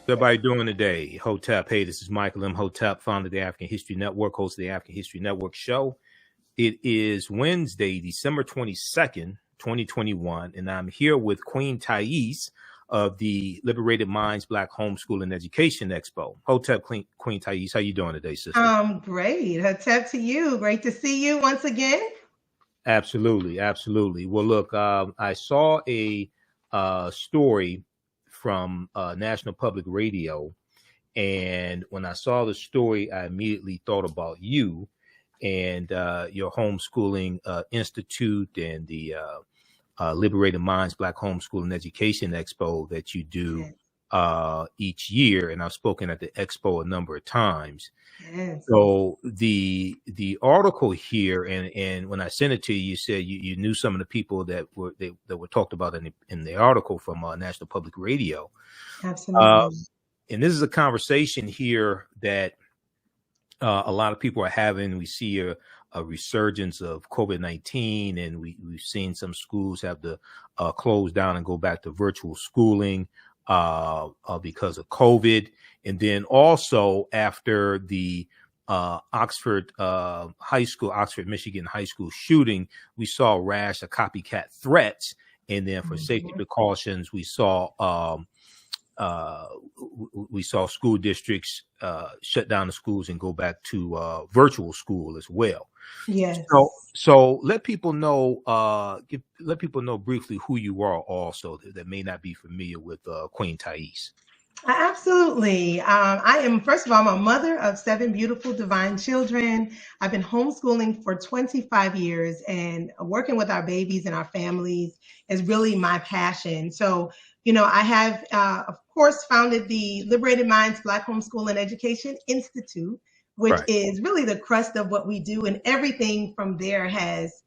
Everybody doing today? Hotep. Hey, this is Michael Imhotep, founder of the African History Network, host of the African History Network show. It is Wednesday, December 22nd, 2021, and I'm here with Queen Taese of the Liberated Minds Black Homeschool and Education Expo. Hotep, Queen Taese, how you doing today, sister? Great. Hotep to you. Great to see you once again. Absolutely, absolutely. Well, look, I saw a story from National Public Radio. And when I saw the story, I immediately thought about you and your homeschooling institute and the Liberated Minds Black Homeschool and Education Expo that you do each year. And I've spoken at the Expo a number of times. Yes. So the article here, and when I sent it to you, you said you knew some of the people that were talked about in the article from National Public Radio. Absolutely. And this is a conversation here that a lot of people are having. We see a resurgence of COVID-19, and we've seen some schools have to close down and go back to virtual schooling because of COVID. And then also after the Oxford, Michigan high school shooting, we saw a rash of copycat threats. And then for safety precautions, we saw school districts shut down the schools and go back to virtual school as well. Yes. So let people know, let people know briefly who you are also that may not be familiar with Queen Taese. Absolutely. I am, first of all, I'm a mother of 7 beautiful divine children. I've been homeschooling for 25 years, and working with our babies and our families is really my passion. So, I have, of course, founded the Liberated Minds Black Homeschool and Education Institute, which is really the crust of what we do. And everything from there has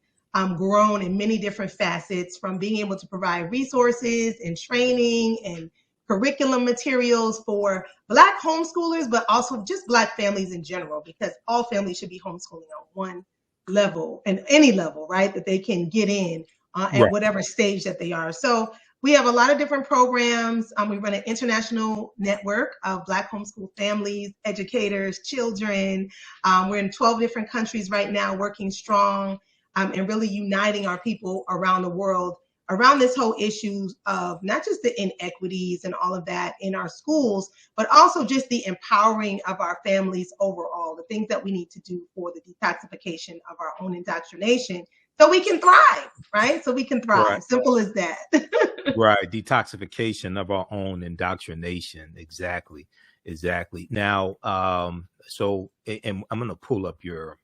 grown in many different facets, from being able to provide resources and training and curriculum materials for Black homeschoolers, but also just Black families in general, because all families should be homeschooling on one level and any level, right, that they can get in at whatever stage that they are. So we have a lot of different programs. We run an international network of Black homeschool families, educators, children. We're in 12 different countries right now, working strong and really uniting our people around the world around this whole issue of not just the inequities and all of that in our schools, but also just the empowering of our families overall, the things that we need to do for the detoxification of our own indoctrination so we can thrive, right? So we can thrive. Right. Simple as that. Right. Detoxification of our own indoctrination. Exactly. Now, so, and I'm going to pull up your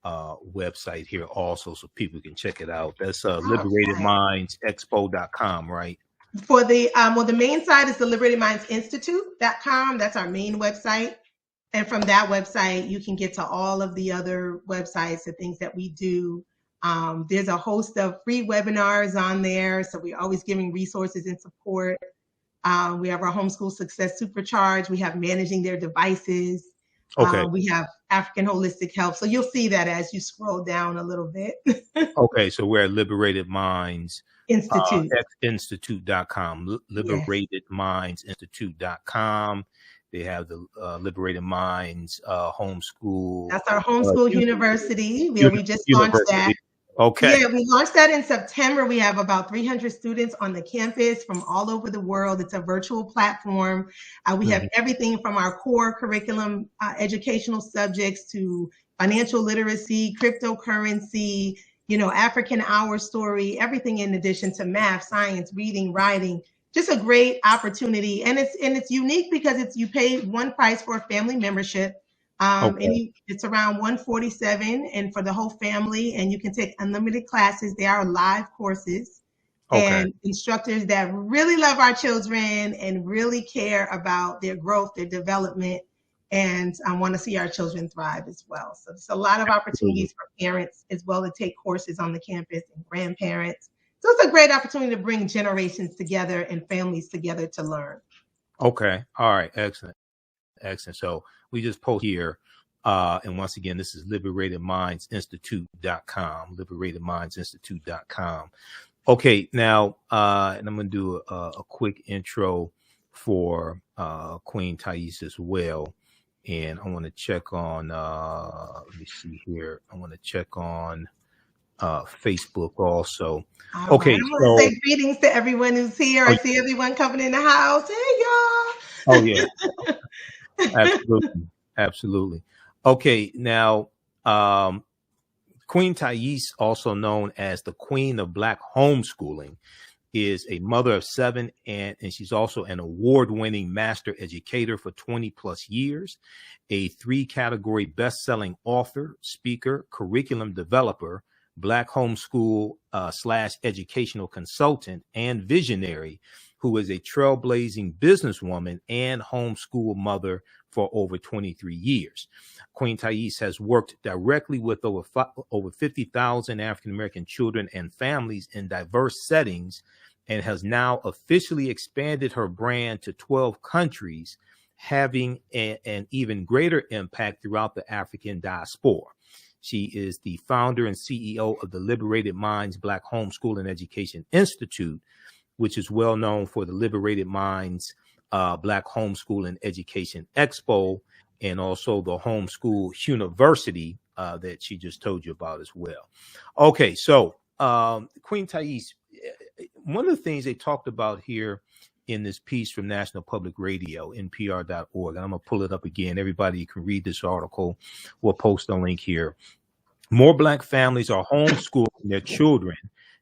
website here also so people can check it out. That's liberatedmindsexpo.com, right? For the the main site is the liberatedmindsinstitute.com. That's our main website. And from that website, you can get to all of the other websites, the things that we do. There's a host of free webinars on there, so we're always giving resources and support. We have our Homeschool Success Supercharge. We have managing their devices. Okay. We have African Holistic Health. So you'll see that as you scroll down a little bit. Okay. So we're at Liberated Minds Institute. Institute.com. Liberatedmindsinstitute.com. They have the Liberated Minds Homeschool. That's our homeschool university. We just launched that. Okay. Yeah, we launched that in September. We have about 300 students on the campus from all over the world. It's a virtual platform. We have everything from our core curriculum, educational subjects, to financial literacy, cryptocurrency, African Hour Story, everything in addition to math, science, reading, writing. Just a great opportunity. And it's unique because you pay one price for a family membership. And it's around $147 and for the whole family, and you can take unlimited classes. They are live courses and instructors that really love our children and really care about their growth, their development, and want to see our children thrive as well. So there's a lot of opportunities for parents as well to take courses on the campus, and grandparents. So it's a great opportunity to bring generations together and families together to learn. Okay. All right. Excellent. So we just post here. And once again, this is liberatedmindsinstitute.com, liberatedmindsinstitute.com. Okay. Now, and I'm going to do a quick intro for Queen Taese as well. And I want to check on, let me see here. I want to check on Facebook also. All Okay, right. I want to so, say greetings to everyone who's here. oh, I see everyone coming in the house. oh yeah, Hey, y'all. absolutely. Absolutely. Okay, now, Queen Taese, also known as the Queen of Black Homeschooling, is a mother of 7, and she's also an award-winning master educator for 20 plus years, a 3-category best-selling author, speaker, curriculum developer, Black homeschool / educational consultant, and visionary, who is a trailblazing businesswoman and homeschool mother for over 23 years. Queen Taese has worked directly with over 50,000 African-American children and families in diverse settings, and has now officially expanded her brand to 12 countries, having an even greater impact throughout the African diaspora. She is the founder and CEO of the Liberated Minds Black Homeschool and Education Institute, which is well known for the Liberated Minds Black Homeschool and Education Expo, and also the Homeschool University that she just told you about as well. Okay, so Queen Taese, one of the things they talked about here in this piece from National Public Radio, npr.org, and I'm going to pull it up again. Everybody can read this article. We'll post a link here. More Black families are homeschooling their children,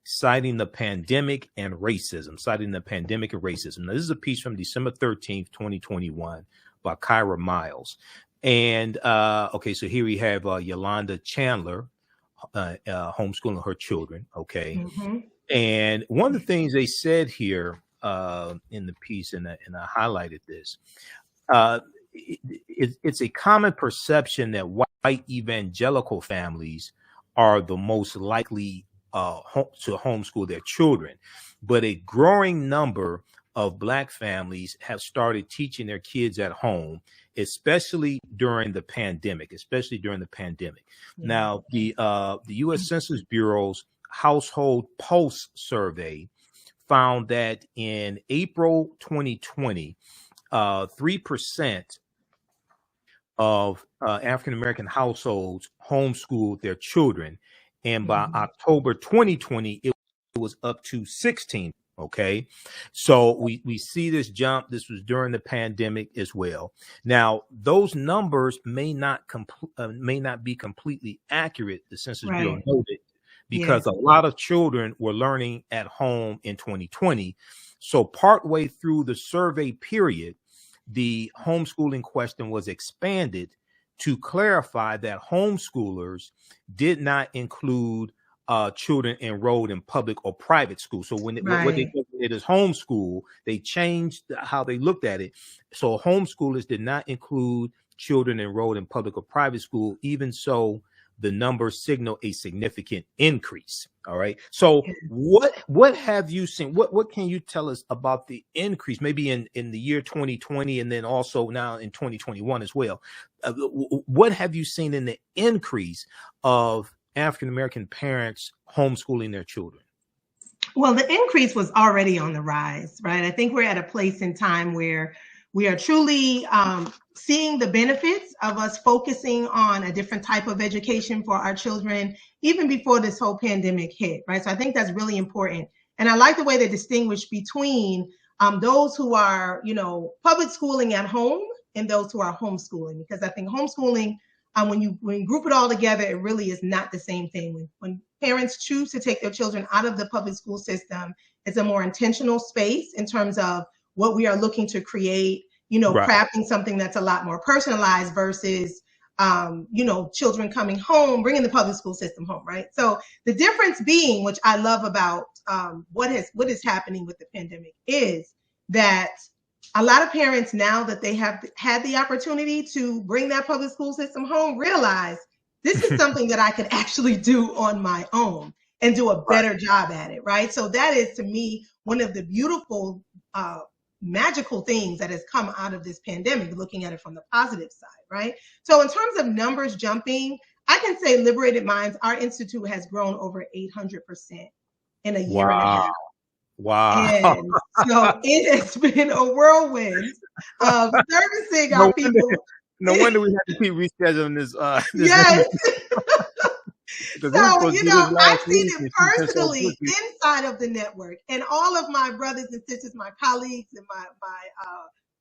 citing the pandemic and racism. Now, this is a piece from December 13th, 2021 by Kyra Miles. And, okay, so here we have Yolanda Chandler homeschooling her children, okay? Mm-hmm. And one of the things they said here in the piece, and I highlighted this, it's a common perception that white evangelical families are the most likely to homeschool their children, but a growing number of Black families have started teaching their kids at home, especially during the pandemic. Yeah. Now, the U.S. Census Bureau's Household Pulse survey found that in April 2020, 3% of African-American households homeschooled their children. And by October 2020, it was up to 16. Okay. So we see this jump. This was during the pandemic as well. Now, those numbers may not be completely accurate, the Census Bureau noted, because a lot of children were learning at home in 2020. So partway through the survey period, the homeschooling question was expanded to clarify that homeschoolers did not include children enrolled in public or private school. So when what they looked at it as homeschool, they changed how they looked at it. So homeschoolers did not include children enrolled in public or private school. Even so, the numbers signal a significant increase. All right. So what have you seen? What can you tell us about the increase, maybe in the year 2020, and then also now in 2021 as well? What have you seen in the increase of African-American parents homeschooling their children? Well, the increase was already on the rise, right? I think we're at a place in time where we are truly seeing the benefits of us focusing on a different type of education for our children, even before this whole pandemic hit, right? So I think that's really important. And I like the way they distinguish between those who are, public schooling at home and those who are homeschooling, because I think homeschooling, when you group it all together, it really is not the same thing. When parents choose to take their children out of the public school system, it's a more intentional space in terms of what we are looking to create, crafting something that's a lot more personalized versus, children coming home, bringing the public school system home, right? So the difference being, which I love about what is happening with the pandemic, is that a lot of parents, now that they have had the opportunity to bring that public school system home, realize this is something that I could actually do on my own and do a better job at it, right? So that is, to me, one of the beautiful, magical things that has come out of this pandemic, looking at it from the positive side, right? So in terms of numbers jumping, I can say Liberated Minds, our institute, has grown over 800% in a year and a half. Wow. And so it has been a whirlwind of servicing No our wonder, people. no wonder we have to keep rescheduling this this Yes. interview, because we were So, supposed to do this I've last seen week, it and she's been so personally busy. inside of the network, and all of my brothers and sisters, my colleagues, and my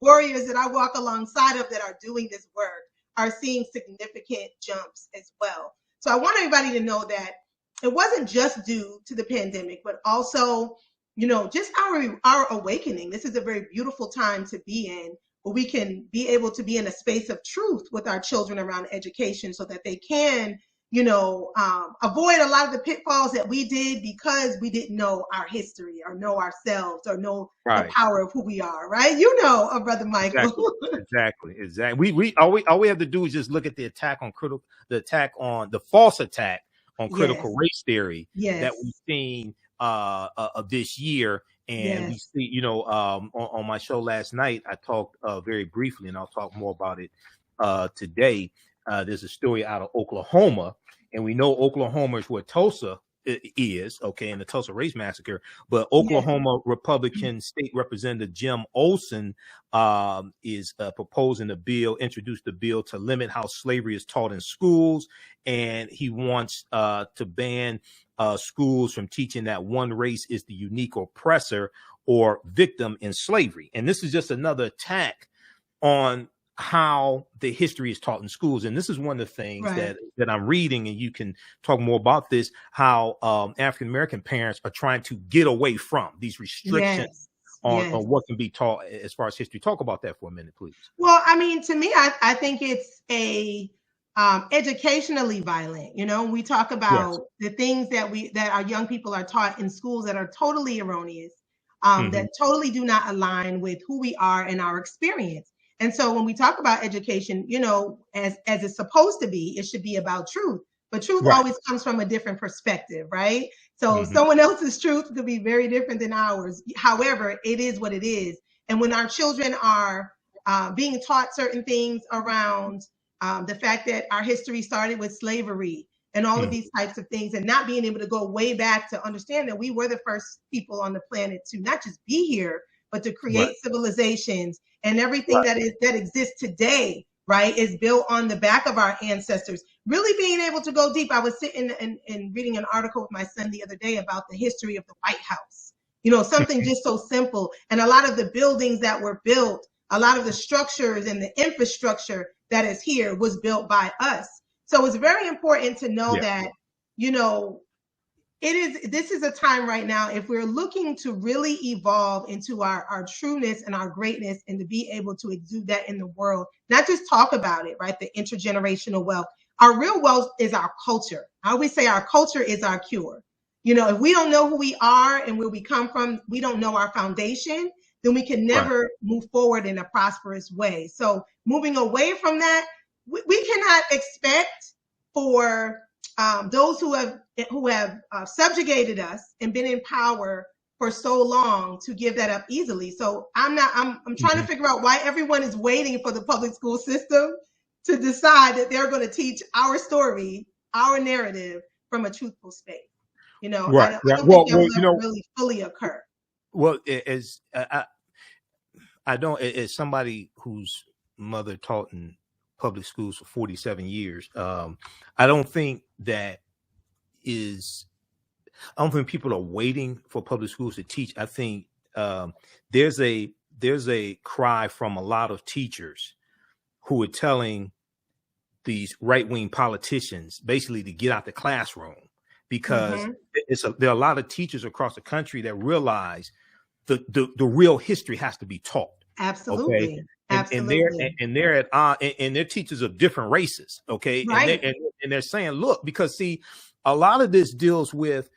warriors that I walk alongside of that are doing this work are seeing significant jumps as well. So I want everybody to know that it wasn't just due to the pandemic, but also, just our awakening. This is a very beautiful time to be in, where we can be able to be in a space of truth with our children around education, so that they can avoid a lot of the pitfalls that we did because we didn't know our history or know ourselves or know the Right. power of who we are, right? Brother Michael. Exactly. We have to do is just look at the attack on the false attack on critical Yes. race theory that Yes. we've seen of this year. And we Yes. see, on my show last night, I talked very briefly, and I'll talk more about it today. There's a story out of Oklahoma, and we know Oklahoma is where Tulsa is, okay, in the Tulsa Race Massacre. But Yes. Oklahoma Republican State Representative Jim Olson is proposing introduced a bill to limit how slavery is taught in schools, and he wants to ban schools from teaching that one race is the unique oppressor or victim in slavery. And this is just another attack on how the history is taught in schools. And this is one of the things Right. that I'm reading, and you can talk more about this, how African-American parents are trying to get away from these restrictions Yes. on Yes. what can be taught as far as history. Talk about that for a minute, please. Well, to me, I think it's a educationally violent. We talk about the things that our young people are taught in schools that are totally erroneous, that totally do not align with who we are and our experience. And so when we talk about education, as it's supposed to be, it should be about truth. But truth always comes from a different perspective, right? So someone else's truth could be very different than ours. However, it is what it is. And when our children are being taught certain things around the fact that our history started with slavery and all of these types of things, and not being able to go way back to understand that we were the first people on the planet to not just be here, but to create civilizations, and everything that exists today, right, is built on the back of our ancestors. Really being able to go deep. I was sitting and reading an article with my son the other day about the history of the White House. Something just so simple. And a lot of the buildings that were built, a lot of the structures and the infrastructure that is here was built by us. So it's very important to know that, this is a time right now, if we're looking to really evolve into our trueness and our greatness, and to be able to exude that in the world, not just talk about it, right? The intergenerational wealth. Our real wealth is our culture. I always say our culture is our cure. If we don't know who we are and where we come from, we don't know our foundation, then we can never move forward in a prosperous way. So moving away from that, we cannot expect for those who have subjugated us and been in power for so long to give that up easily. So I'm trying to figure out why everyone is waiting for the public school system to decide that they're going to teach our story, our narrative from a truthful space. I don't think that will ever really fully occur. Well, as I don't, as somebody whose mother taught in public schools for 47 years, I don't think people are waiting for public schools to teach. I think there's a cry from a lot of teachers who are telling these right-wing politicians basically to get out the classroom, because there are a lot of teachers across the country that realize the real history has to be taught. Absolutely. Okay? And they're teachers of different races. Okay. Right. And they're saying, look, because see, a lot of this deals with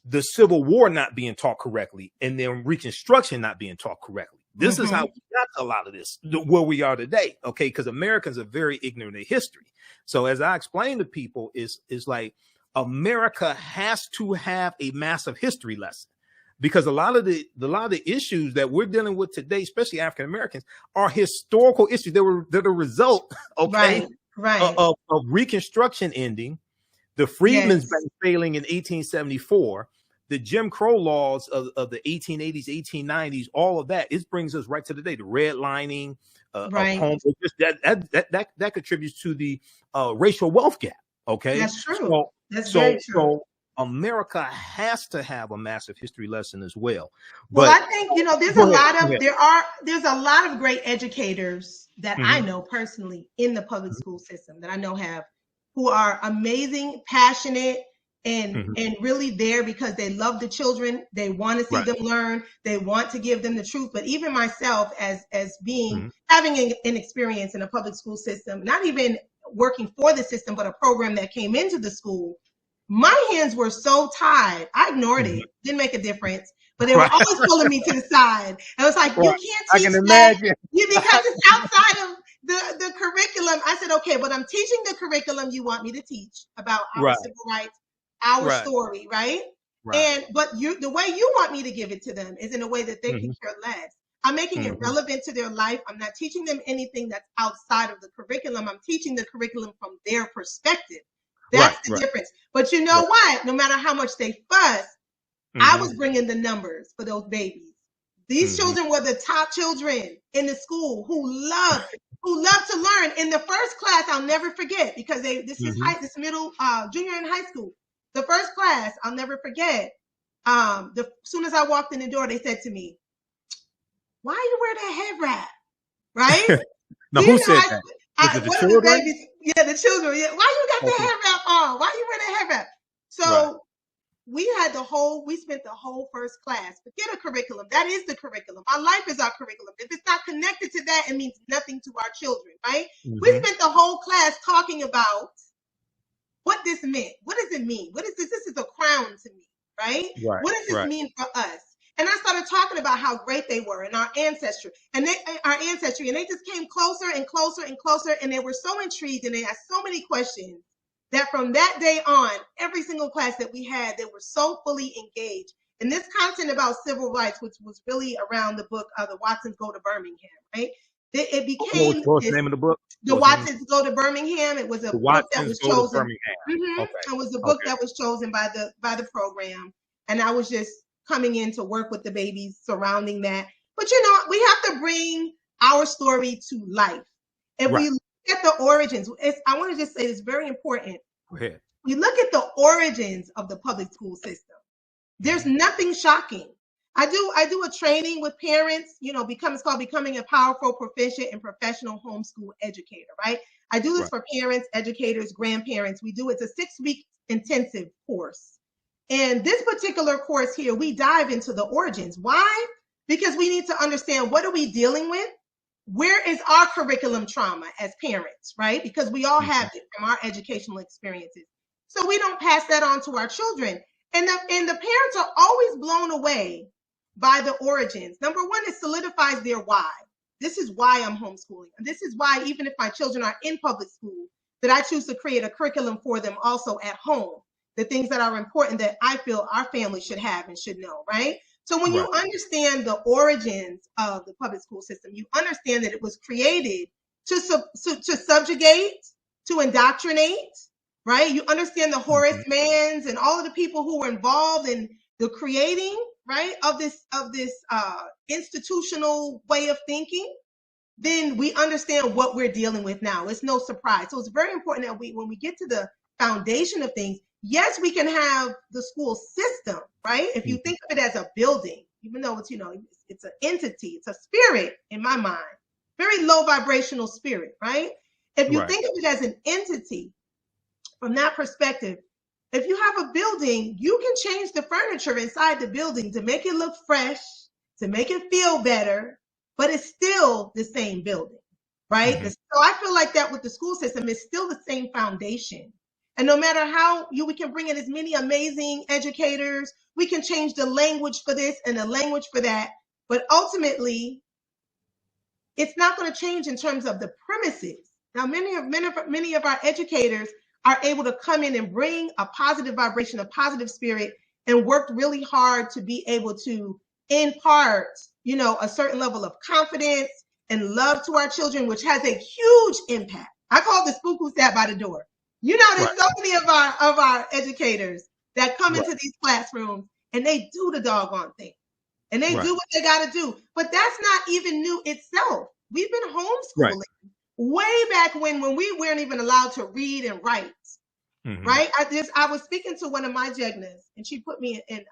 the Civil War not being taught correctly, and then Reconstruction not being taught correctly. This is how we got a lot of this where we are today. Okay. Because Americans are very ignorant of history. So as I explain to people, is like America has to have a massive history lesson, because a lot of the issues that we're dealing with today, especially African Americans, are historical issues. They're a result, okay, of Reconstruction ending, the Freedmen's Bank failing in 1874, the Jim Crow laws of the 1880s, 1890s, all of that, it brings us right to the day. The redlining of Right. home, that contributes to the racial wealth gap. Okay, That's true. That's very true. So America has to have a massive history lesson as well. Well, But I think, you know, there's a lot of great educators that I know personally in the public school system that I know who are amazing, passionate, and really there because they love the children. They want to see them learn. They want to give them the truth. But even myself, as being having an experience in a public school system, not even working for the system, but a program that came into the school, my hands were so tied. I ignored it. Didn't make a difference. But they were always pulling me to the side. And it was like, you can't teach that because it's outside of the curriculum. I said, okay, but I'm teaching the curriculum you want me to teach about our civil rights, our story, right? But the way you want me to give it to them is in a way that they can care less. I'm making it relevant to their life. I'm not teaching them anything that's outside of the curriculum. I'm teaching the curriculum from their perspective. That's the difference. But you know what? No matter how much they fuss, I was bringing the numbers for those babies. These children were the top children in the school who loved to learn. In the first class, I'll never forget because this is middle, junior and high school. The first class, I'll never forget. As soon as I walked in the door, they said to me, "Why you wear that head wrap?" Right? Now, who said that? Was it the children? The babies, the children. Yeah. Why you got the head wrap on? Why you wear the head wrap? So we spent the whole first class. Forget a curriculum. That is the curriculum. Our life is our curriculum. If it's not connected to that, it means nothing to our children, right? We spent the whole class talking about what this meant. What does it mean? What is this? This is a crown to me, right? What does this mean for us? And I started talking about how great they were and our ancestry, and they just came closer and closer and closer, and they were so intrigued and they asked so many questions that from that day on, every single class that we had, they were so fully engaged. And this content about civil rights, which was really around the book, The Watsons Go to Birmingham, right? It became what was the name of the book? The Watsons Go to Birmingham. It was a book that was chosen. It was a book that was chosen by the program, and I was just coming in to work with the babies surrounding that. But you know, we have to bring our story to life. If we look at the origins, I want to just say it's very important. Go ahead. We look at the origins of the public school system. There's nothing shocking. I do a training with parents, you know, it's called Becoming a Powerful, Proficient, and Professional Homeschool Educator, right? I do this for parents, educators, grandparents. It's a 6-week intensive course. And this particular course here, we dive into the origins. Why? Because we need to understand, what are we dealing with? Where is our curriculum trauma as parents, right? Because we all have it from our educational experiences. So we don't pass that on to our children. And the parents are always blown away by the origins. Number one, it solidifies their why. This is why I'm homeschooling. And this is why, even if my children are in public school, that I choose to create a curriculum for them also at home. The things that are important that I feel our family should have and should know, right? So when you understand the origins of the public school system, you understand that it was created to subjugate, to indoctrinate, right? You understand the Horace Manns and all of the people who were involved in the creating, right, of this institutional way of thinking. Then we understand what we're dealing with now. It's no surprise. So it's very important that when we get to the foundation of things, yes, we can have the school system, right? If you think of it as a building, even though it's, you know, it's an entity, it's a spirit in my mind, very low vibrational spirit, right? If you think of it as an entity, from that perspective, if you have a building, you can change the furniture inside the building to make it look fresh, to make it feel better, but it's still the same building, right? So I feel like that with the school system, it's still the same foundation. And no matter how we can bring in as many amazing educators, we can change the language for this and the language for that. But ultimately, it's not going to change in terms of the premises. Now, many of our educators are able to come in and bring a positive vibration, a positive spirit, and worked really hard to be able to impart, you know, a certain level of confidence and love to our children, which has a huge impact. I call it the spook who sat by the door. You know, there's so many of our educators that come into these classrooms and they do the doggone thing. And they Right. do what they got to do. But that's not even new itself. We've been homeschooling way back when we weren't even allowed to read and write. Right? I was speaking to one of my jegnas, and she put me in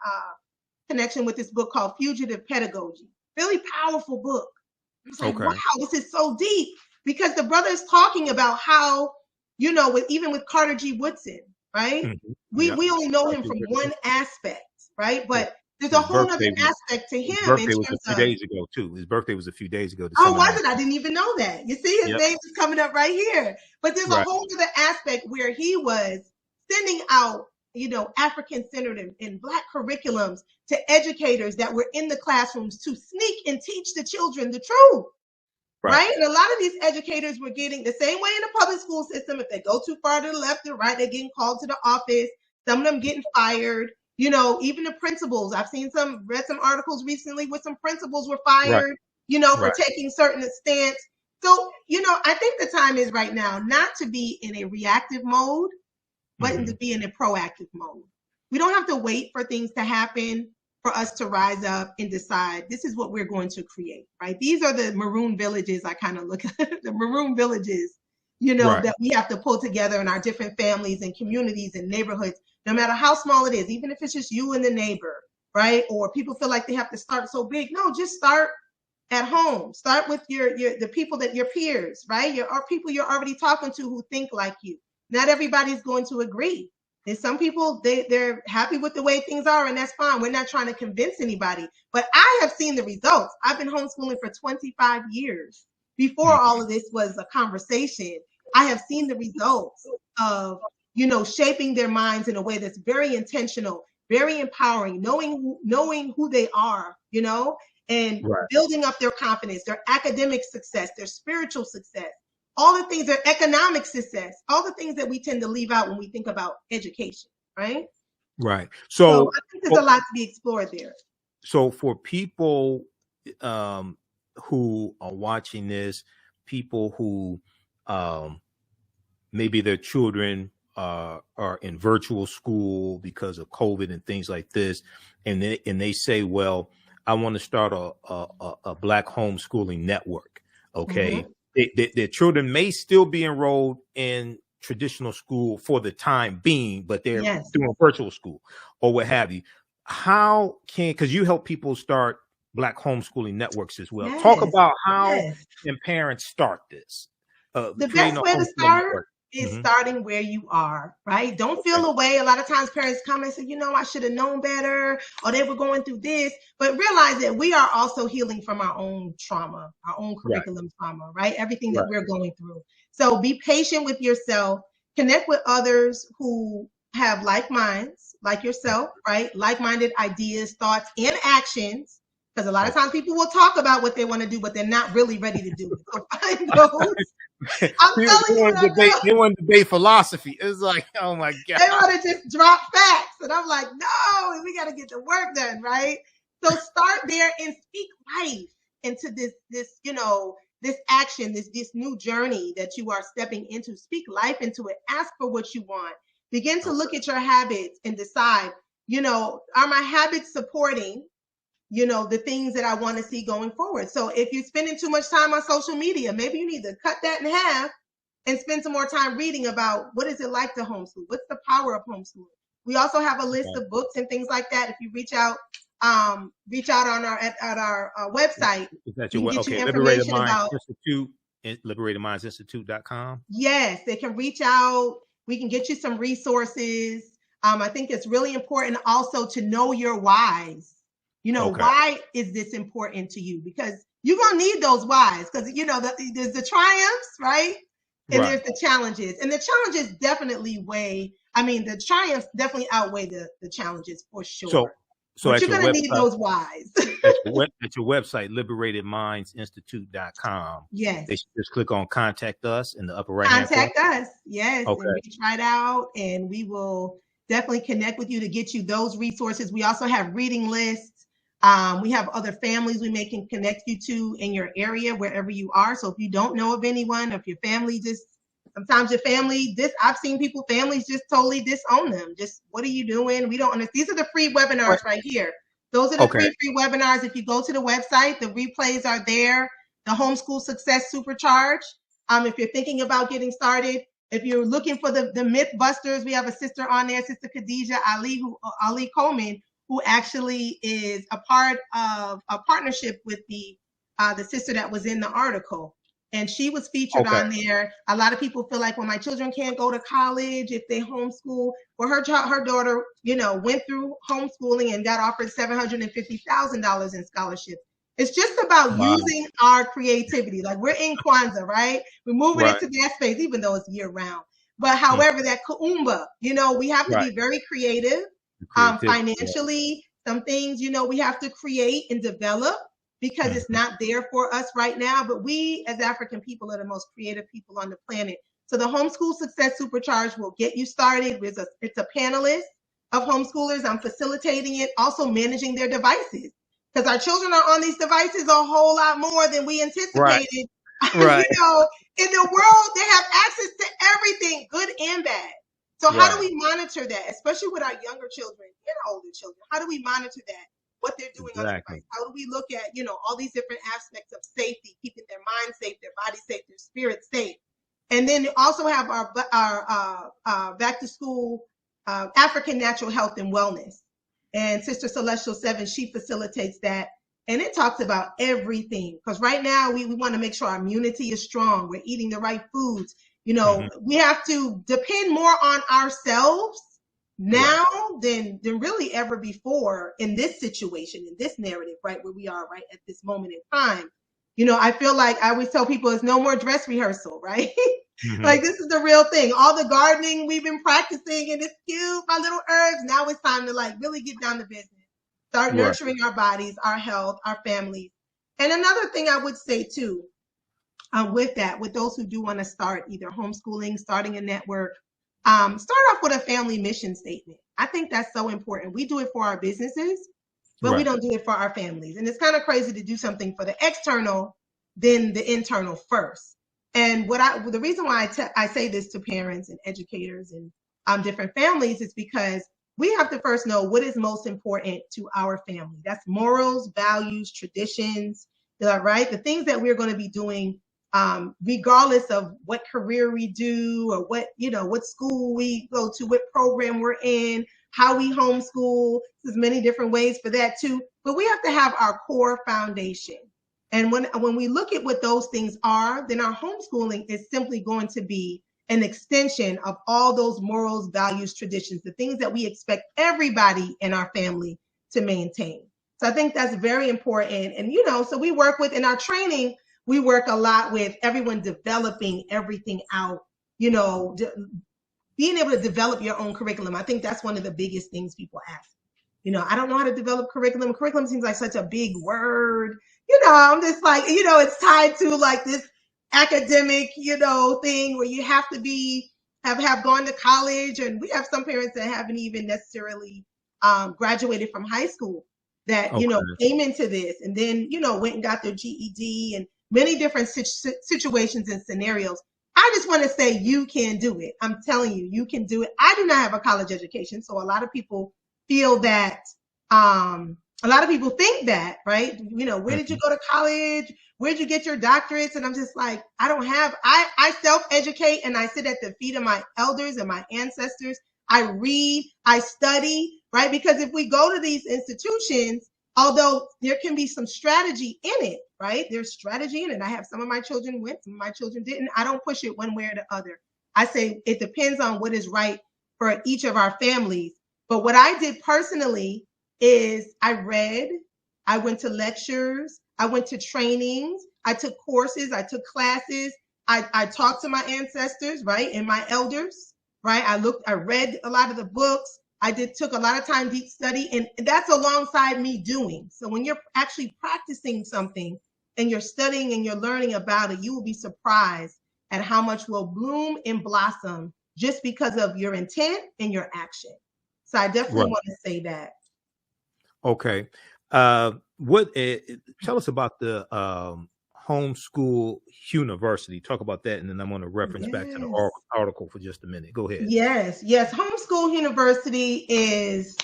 connection with this book called Fugitive Pedagogy. Really powerful book. I was like, wow, this is so deep, because the brother is talking about how, you know, even with Carter G. Woodson, right? We only know him from one aspect, right? But there's a whole other aspect to him. His birthday was a few days ago too. His birthday was a few days ago. Oh, was it? I didn't even know that. You see, his name is coming up right here. But there's a whole other aspect where he was sending out, you know, African-centered and Black curriculums to educators that were in the classrooms to sneak and teach the children the truth. Right. And a lot of these educators were getting the same way in the public school system. If they go too far to the left or right, they're getting called to the office. Some of them getting fired. You know, even the principals. I've read some articles recently where some principals were fired, you know, for taking certain stance. So, you know, I think the time is right now not to be in a reactive mode, but to be in a proactive mode. We don't have to wait for things to happen for us to rise up and decide this is what we're going to create, right? These are the maroon villages. I kind of look at the maroon villages, you know, that we have to pull together in our different families and communities and neighborhoods, no matter how small it is, even if it's just you and the neighbor, right? Or people feel like they have to start so big. No, just start at home. Start with the people that your peers, right? Your people you're already talking to who think like you. Not everybody's going to agree. And some people, they're happy with the way things are, and that's fine. We're not trying to convince anybody. But I have seen the results. I've been homeschooling for 25 years. Before all of this was a conversation, I have seen the results of, you know, shaping their minds in a way that's very intentional, very empowering, knowing who they are, you know, and building up their confidence, their academic success, their spiritual success. All the things, their economic success, all the things that we tend to leave out when we think about education, right? Right. So I think there's a lot to be explored there. So for people who are watching this, people who maybe their children are in virtual school because of COVID and things like this, and they say, well, I want to start a Black homeschooling network. Okay. Their children may still be enrolled in traditional school for the time being, but they're doing virtual school or what have you. How because you help people start Black homeschooling networks as well. Talk about how can parents start this. The best way to start is starting where you are, right? Don't feel away. A lot of times parents come and say, you know, I should have known better, or they were going through this, but realize that we are also healing from our own trauma, our own curriculum trauma, right? Everything that we're going through. So be patient with yourself, connect with others who have like minds, like yourself, right? Like-minded ideas, thoughts, and actions. Because a lot of times people will talk about what they want to do, but they're not really ready to do it. So find those. They want to debate philosophy. It's like, oh my God. They want to just drop facts. And I'm like, no, we got to get the work done, right? So start there and speak life into this, you know, this action, this new journey that you are stepping into. Speak life into it. Ask for what you want. Begin to look at your habits and decide, you know, are my habits supporting, you know, the things that I want to see going forward. So if you're spending too much time on social media, maybe you need to cut that in half and spend some more time reading about what is it like to homeschool? What's the power of homeschooling? We also have a list of books and things like that. If you reach out on our website, is that your Liberated Minds Institute, LiberatedMindsInstitute.com? Yes, they can reach out. We can get you some resources. I think it's really important also to know your whys. You know, why is this important to you? Because you're going to need those whys, because, you know, there's the triumphs, right? And there's the challenges. And the challenges definitely the triumphs definitely outweigh the challenges for sure. So but you're going to need those whys. At your website, LiberatedMindsInstitute.com. Yes. They should just click on Contact Us in the upper right hand corner. Contact us. Yes. Okay. And reach right out, and we will definitely connect with you to get you those resources. We also have reading lists. We have other families we can connect you to in your area, wherever you are. So if you don't know of anyone, if your family just Sometimes your family, I've seen families just totally disown them. Just, what are you doing? We don't understand. These are the free webinars right here. Those are the free webinars. If you go to the website, the replays are there. The Homeschool Success Supercharge. If you're thinking about getting started, if you're looking for the myth busters, we have a sister on there, Sister Khadija Ali Coleman, who actually is a part of a partnership with the sister that was in the article. And she was featured on there. A lot of people feel like, well, my children can't go to college if they homeschool. Well, her daughter, went through homeschooling and got offered $750,000 in scholarships. It's just about using our creativity. Like, we're in Kwanzaa, right? We're moving into that space, even though it's year round. But however, that kuumba, we have to be very creative. Financially, some things, we have to create and develop, because it's not there for us right now. But we as African people are the most creative people on the planet. So the Homeschool Success Supercharge will get you started. It's a panelist of homeschoolers. I'm facilitating it, also managing their devices, because our children are on these devices a whole lot more than we anticipated. Right. In the world, they have access to everything, good and bad. So how do we monitor that, especially with our younger children and older children? How do we monitor that? What they're doing on the device? How do we look at, all these different aspects of safety, keeping their mind safe, their body safe, their spirit safe? And then also have our back to school African natural health and wellness. And Sister Celestial 7, she facilitates that. And it talks about everything, because right now we want to make sure our immunity is strong. We're eating the right foods. We have to depend more on ourselves now than really ever before in this situation, in this narrative, right, where we are right at this moment in time. I feel like I always tell people, it's no more dress rehearsal, right? Like, this is the real thing. All the gardening we've been practicing, and it's cute, my little herbs. Now it's time to really get down to business. Start nurturing our bodies, our health, our families. And another thing I would say too, with those who do want to start either homeschooling, starting a network, start off with a family mission statement. I think that's so important. We do it for our businesses, but we don't do it for our families. And it's kind of crazy to do something for the external, then the internal first. And the reason why I say this to parents and educators and different families is because we have to first know what is most important to our family. That's morals, values, traditions, right? The things that we're going to be doing, regardless of what career we do or what school we go to, what program we're in, how we homeschool. There's many different ways for that too. But we have to have our core foundation. And when we look at what those things are, then our homeschooling is simply going to be an extension of all those morals, values, traditions, the things that we expect everybody in our family to maintain. So I think that's very important. And, so we work in our training, we work a lot with everyone developing everything out, being able to develop your own curriculum. I think that's one of the biggest things people ask. I don't know how to develop curriculum. Curriculum seems like such a big word. I'm just like, it's tied to like this academic, thing where you have to have gone to college. And we have some parents that haven't even necessarily graduated from high school that, came into this and then, went and got their GED and many different situations and scenarios. I just want to say you can do it. I'm telling you, you can do it. I do not have a college education. So a lot of people feel that, a lot of people think that, right? Where did you go to college? Where'd you get your doctorates? And I'm just like, I self-educate and I sit at the feet of my elders and my ancestors. I read, I study, right? Because if we go to these institutions, although there can be some strategy in it, right? There's strategy in it. I have some of my children went, some of my children didn't. I don't push it one way or the other. I say it depends on what is right for each of our families. But what I did personally is I read, I went to lectures, I went to trainings, I took courses, I took classes, I talked to my ancestors, right? And my elders, right? I read a lot of the books. Took a lot of time deep study, and that's alongside me doing. So when you're actually practicing something and you're studying and you're learning about it, you will be surprised at how much will bloom and blossom just because of your intent and your action. So I definitely want to say that. Okay. Tell us about the Homeschool University. Talk about that, and then I'm going to reference back to the Yes. article for just a minute. Go ahead. Yes. Homeschool University is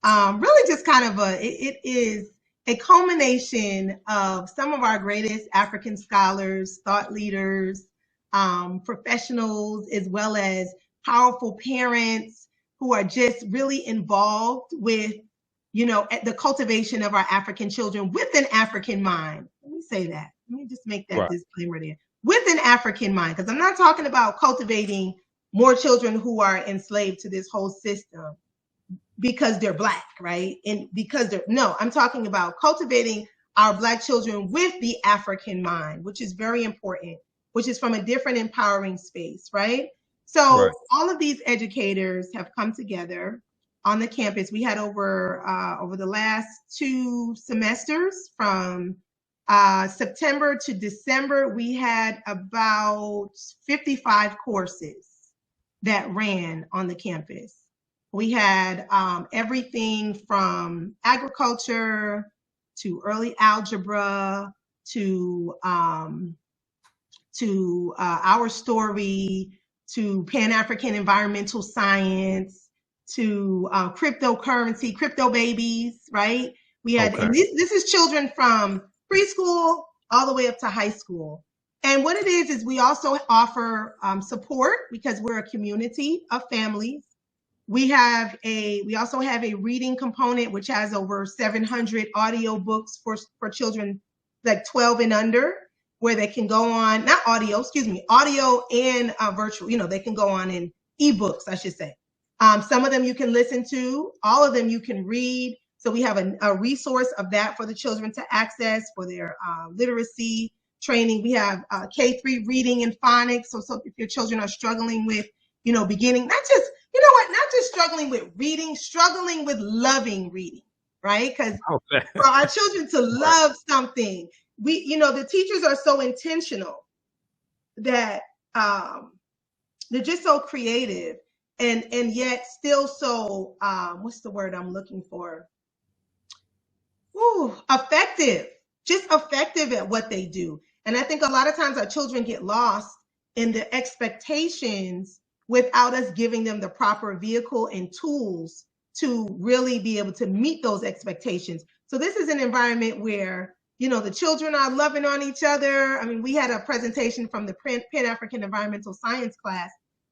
really just kind of it is a culmination of some of our greatest African scholars, thought leaders, professionals, as well as powerful parents who are just really involved with, the cultivation of our African children with an African mind. Let me say that. Let me just make that disclaimer there. With an African mind, because I'm not talking about cultivating more children who are enslaved to this whole system because they're Black, right? And because I'm talking about cultivating our Black children with the African mind, which is very important, which is from a different empowering space, right? So all of these educators have come together on the campus. We had over the last 2 semesters, from September to December, we had about 55 courses that ran on the campus. We had everything from agriculture to early algebra to our story, to Pan-African environmental science, to cryptocurrency, crypto babies, right? We had, and this is children from preschool all the way up to high school. And what it is we also offer support because we're a community of families. We also have a reading component, which has over 700 audio books for children like 12 and under, where they can go on, audio and virtual, they can go on in ebooks, I should say. Some of them you can listen to, all of them you can read. So we have a resource of that for the children to access for their literacy training. We have K3 reading and phonics. So if your children are struggling with, beginning, not just struggling with reading, struggling with loving reading, right? Because for our children to love something, the teachers are so intentional that they're just so creative and yet still so, what's the word I'm looking for? Effective, just effective at what they do. And I think a lot of times our children get lost in the expectations without us giving them the proper vehicle and tools to really be able to meet those expectations. So this is an environment where, the children are loving on each other. I mean, we had a presentation from the Pan-African Environmental Science class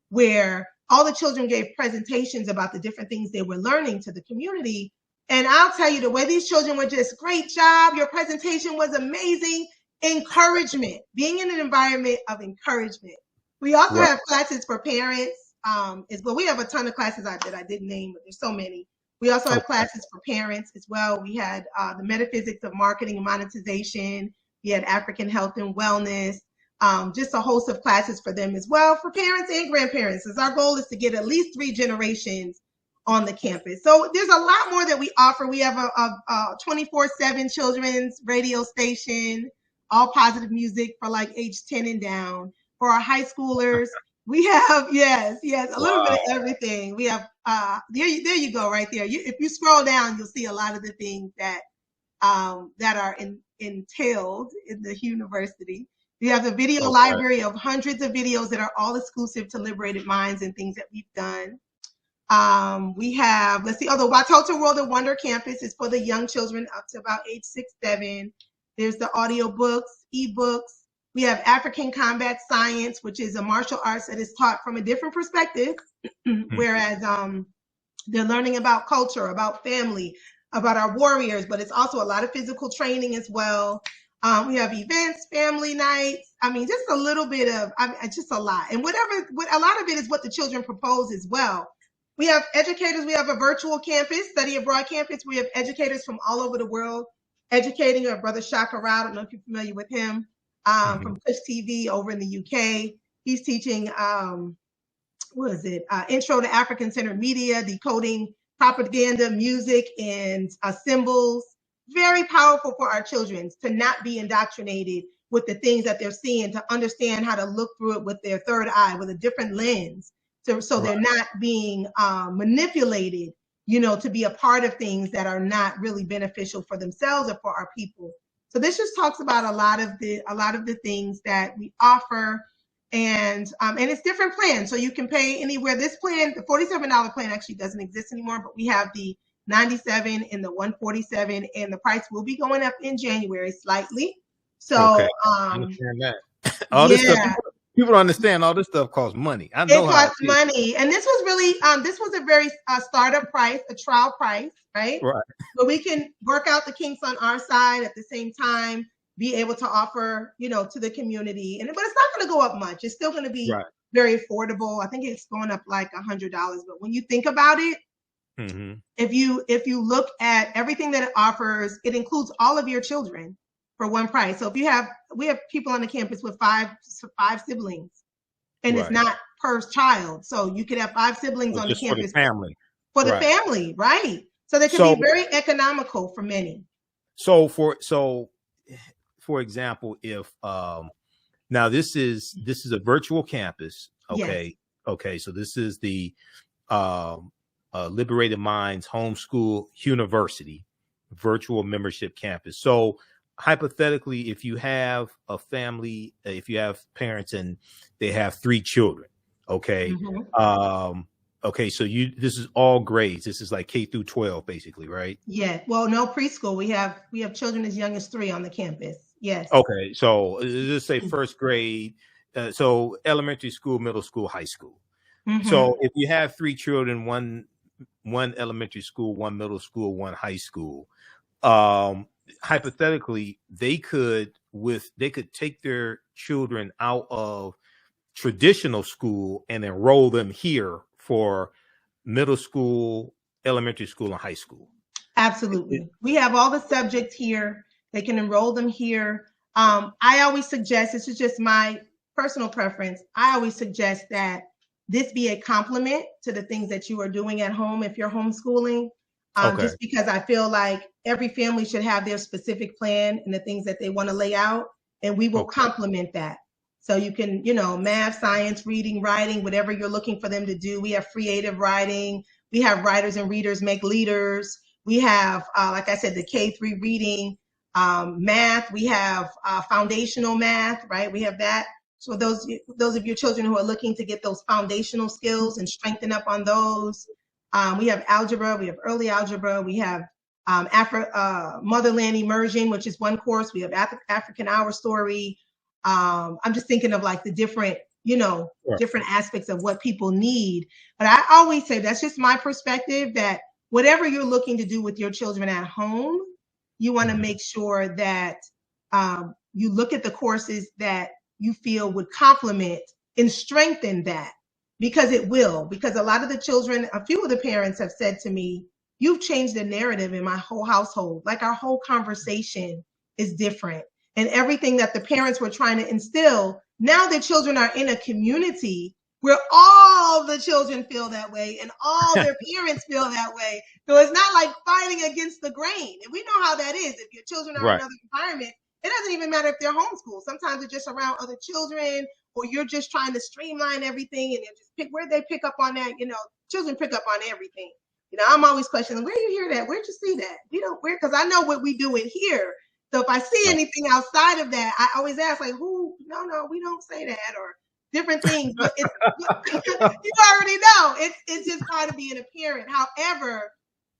where all the children gave presentations about the different things they were learning to the community. And I'll tell you, the way these children were just, great job, your presentation was amazing. Encouragement, being in an environment of encouragement. We also have classes for parents as well. We have a ton of classes that I didn't name, but there's so many. We also have classes for parents as well. We had the metaphysics of marketing and monetization. We had African health and wellness, just a host of classes for them as well, for parents and grandparents. As our goal is to get at least 3 generations on the campus. So there's a lot more that we offer. We have a 24/7 children's radio station, all positive music for like age 10 and down. For our high schoolers, we have, a little bit of everything. We have, there you go, right there. If you scroll down, you'll see a lot of the things that are entailed in the university. We have a video library of hundreds of videos that are all exclusive to Liberated Minds and things that we've done. We have, the Watoto World of Wonder campus is for the young children up to about age 6, 7. There's the audio books, ebooks. We have African combat science, which is a martial arts that is taught from a different perspective, whereas they're learning about culture, about family, about our warriors, but it's also a lot of physical training as well. We have events, family nights. I mean, just a little bit of, just a lot. And a lot of it is what the children propose as well. We have educators. We have a virtual campus, study abroad campus. We have educators from all over the world educating. Our brother Shaka Rao, I don't know if you're familiar with him, from Push TV over in the UK. He's teaching, Intro to African-Centered Media, decoding propaganda, music, and symbols. Very powerful for our children to not be indoctrinated with the things that they're seeing, to understand how to look through it with their third eye, with a different lens. So they're not being manipulated, to be a part of things that are not really beneficial for themselves or for our people. So this just talks about a lot of the things that we offer, and it's different plans. So you can pay anywhere. This plan, the $47 plan, actually doesn't exist anymore, but we have the 97 and the 147, and the price will be going up in January slightly. So Okay, I understand that. All yeah. this stuff, people don't understand. All this stuff costs money. I know it costs money, and this was really this was a very startup price, a trial price, right? Right. But we can work out the kinks on our side at the same time, be able to offer, to the community, but it's not going to go up much. It's still going to be very affordable. I think it's going up like $100, but when you think about it, if you look at everything that it offers, it includes all of your children for one price. So if we have people on the campus with five siblings, and it's not per child, so you could have 5 siblings on the campus for the family, right? So they can be very economical for many. So for example, if now this is a virtual campus, okay, yes. Okay, so this is the Liberated Minds Homeschool University virtual membership campus. So hypothetically, if you have a family, if you have parents and they have 3 children, okay, okay, so this is all grades. This is like K through 12, basically, right? Yeah. Well, no, preschool. We have children as young as 3 on the campus. Yes. Okay, so let's say first grade. So elementary school, middle school, high school. So if you have 3 children, one elementary school, 1 middle school, 1 high school, hypothetically, they could take their children out of traditional school and enroll them here for middle school, elementary school, and high school. Absolutely. We have all the subjects here. They can enroll them here. I always suggest, this is just my personal preference, I always suggest that this be a complement to the things that you are doing at home if you're homeschooling. Just because I feel like every family should have their specific plan and the things that they want to lay out, and we will complement that. So you can, math, science, reading, writing, whatever you're looking for them to do. We have creative writing. We have writers and readers make leaders. We have, like I said, the K-3 reading, math. We have foundational math, right? We have that. So those of your children who are looking to get those foundational skills and strengthen up on those. We have algebra. We have early algebra. We have motherland immersion, which is one course. We have African Hour Story. I'm just thinking of like the different, different aspects of what people need. But I always say, that's just my perspective, that whatever you're looking to do with your children at home, you want to make sure that you look at the courses that you feel would complement and strengthen that, because it will. Because a lot of the children, a few of the parents have said to me, you've changed the narrative in my whole household. Like our whole conversation is different. And everything that the parents were trying to instill, now the children are in a community where all the children feel that way and all their parents feel that way. So it's not like fighting against the grain. And we know how that is. If your children are in another environment, it doesn't even matter if they're homeschooled. Sometimes it's just around other children, or you're just trying to streamline everything and just pick where they pick up on that. Children pick up on everything. I'm always questioning, where you hear that? Where'd you see that? Because I know what we do in here. So if I see anything outside of that, I always ask, like, who? No, we don't say that, or different things. But you already know. It's just hard to be an parent. However,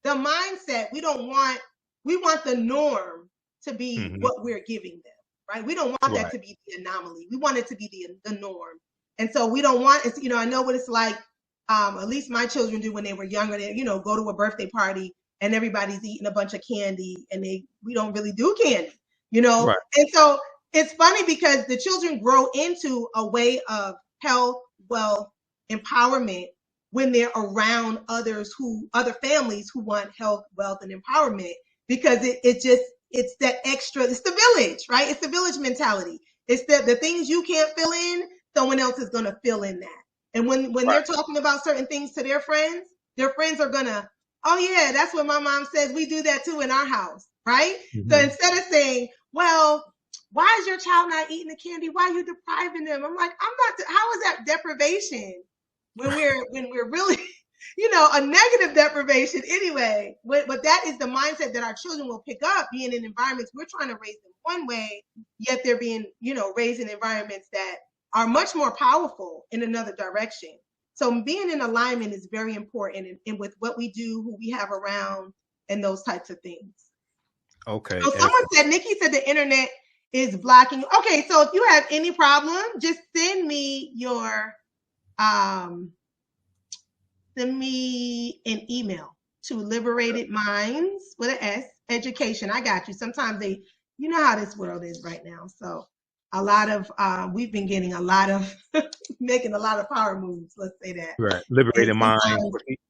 the mindset, we want the norm to be what we're giving them, right? We don't want that to be the anomaly. We want it to be the norm. And so we don't want, I know what it's like, at least my children do when they were younger. They, go to a birthday party and everybody's eating a bunch of candy, and we don't really do candy, And so it's funny because the children grow into a way of health, wealth, empowerment when they're around other families who want health, wealth, and empowerment, because it's that extra, it's the village, right? It's the village mentality. It's the things you can't fill in, someone else is going to fill in that. And when they're talking about certain things to their friends are going to, oh yeah, that's what my mom says. We do that too in our house, right? So instead of saying, well, why is your child not eating the candy? Why are you depriving them? I'm like, how is that deprivation when we're really a negative deprivation anyway. But that is the mindset that our children will pick up, being in environments we're trying to raise them one way, yet they're being, raised in environments that are much more powerful in another direction. So being in alignment is very important in with what we do, who we have around, and those types of things. Okay. So someone said, Nikki said the internet is blocking. Okay, so if you have any problem, just send me an email to Liberated Minds with an S Education. I got you. Sometimes you know how this world is right now. So a lot of we've been getting a lot of making a lot of power moves. Let's say that. Right. Liberated Minds.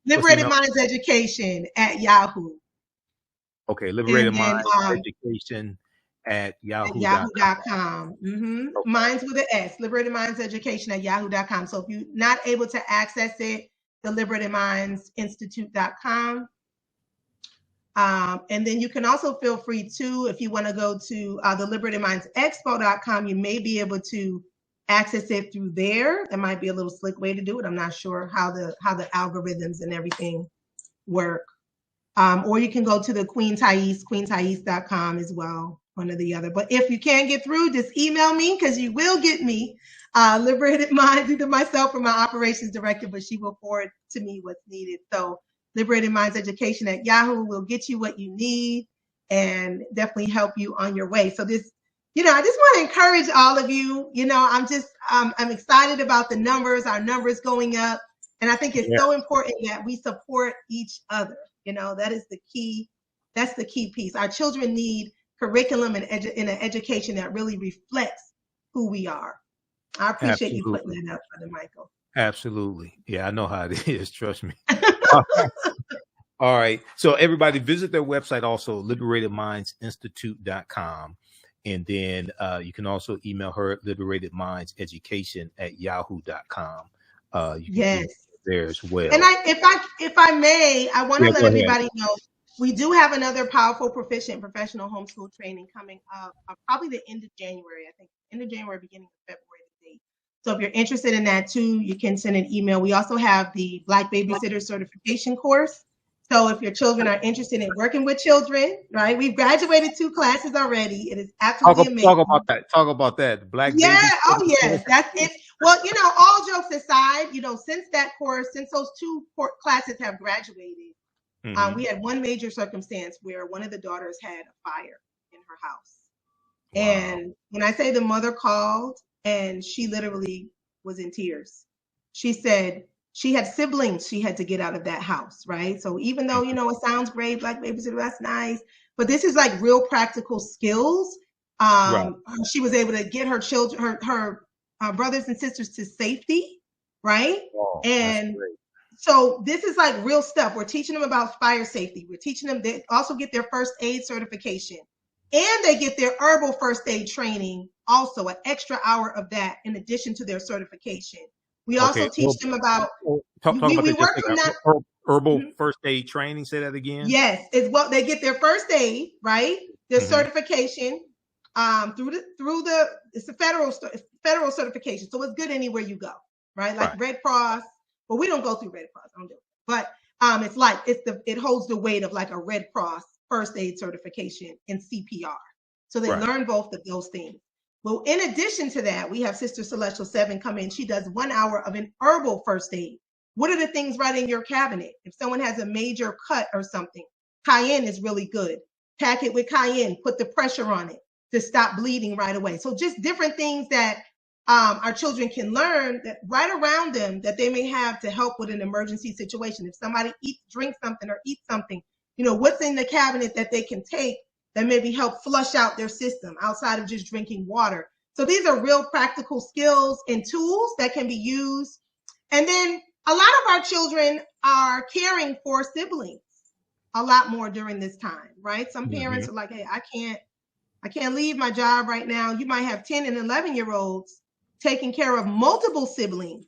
Liberated Minds Education at Yahoo. Okay. Liberated Minds Education at yahoo.com. Mm-hmm. Okay. Minds with an S. Liberated Minds Education at yahoo.com. So if you're not able to access it, the LiberatedMindsInstitute.com. And then you can also feel free to, if you want to go to the LiberatedMindsExpo.com, you may be able to access it through there. That might be a little slick way to do it. I'm not sure how the algorithms and everything work. Or you can go to the Queen Taese, queentaese.com as well, one or the other. But if you can't get through, just email me, because you will get me. Liberated Minds, either myself or my operations director, but she will forward to me what's needed. So Liberated Minds Education at Yahoo will get you what you need and definitely help you on your way. So this, I just want to encourage all of you. I'm excited about the numbers, our numbers going up. And I think it's so important that we support each other. That is the key. That's the key piece. Our children need curriculum and an education that really reflects who we are. I appreciate you putting that up, Brother Michael. Absolutely. Yeah, I know how it is. Trust me. All right. So everybody visit their website also, LiberatedMindsInstitute.com. And then you can also email her at LiberatedMindsEducation@yahoo.com. Yes. There as well. And if I may, I want to let everybody know we do have another powerful, proficient professional homeschool training coming up, probably the end of January. I think end of January, beginning of February. So if you're interested in that too, you can send an email. We also have the Black Babysitter Certification course. So if your children are interested in working with children, right? We've graduated 2 classes already. It is absolutely amazing. Talk about that. Black Babysitter. Oh yes, that's it. Well, all jokes aside, since those 2 classes have graduated, we had one major circumstance where one of the daughters had a fire in her house. Wow. And when I say the mother called, and she literally was in tears. She said she had siblings she had to get out of that house, right? So even though, it sounds great, Black Babysitter, that's nice, but this is like real practical skills. Right. She was able to get her children, her brothers and sisters to safety, right? Oh, and so this is like real stuff. We're teaching them about fire safety. We're teaching them, they also get their first aid certification. And they get their herbal first aid training, also an extra hour of that in addition to their certification. We also teach them about herbal first aid training. Say that again. Yes, it's what they get their first aid, right? Their certification it's a federal certification, so it's good anywhere you go, right? Like Red Cross. Well, we don't go through Red Cross, I don't do it, but it holds the weight of like a Red Cross first aid certification and CPR. So they learn both of those things. Well, in addition to that, we have Sister Celestial 7 come in. She does 1 hour of an herbal first aid. What are the things right in your cabinet? If someone has a major cut or something, cayenne is really good. Pack it with cayenne, put the pressure on it to stop bleeding right away. So just different things that our children can learn that right around them that they may have to help with an emergency situation. If somebody drinks something or eats something, what's in the cabinet that they can take that maybe help flush out their system outside of just drinking water. So these are real practical skills and tools that can be used. And then a lot of our children are caring for siblings a lot more during this time, right? Some parents are like, hey, I can't leave my job right now. You might have 10 and 11-year-olds taking care of multiple siblings,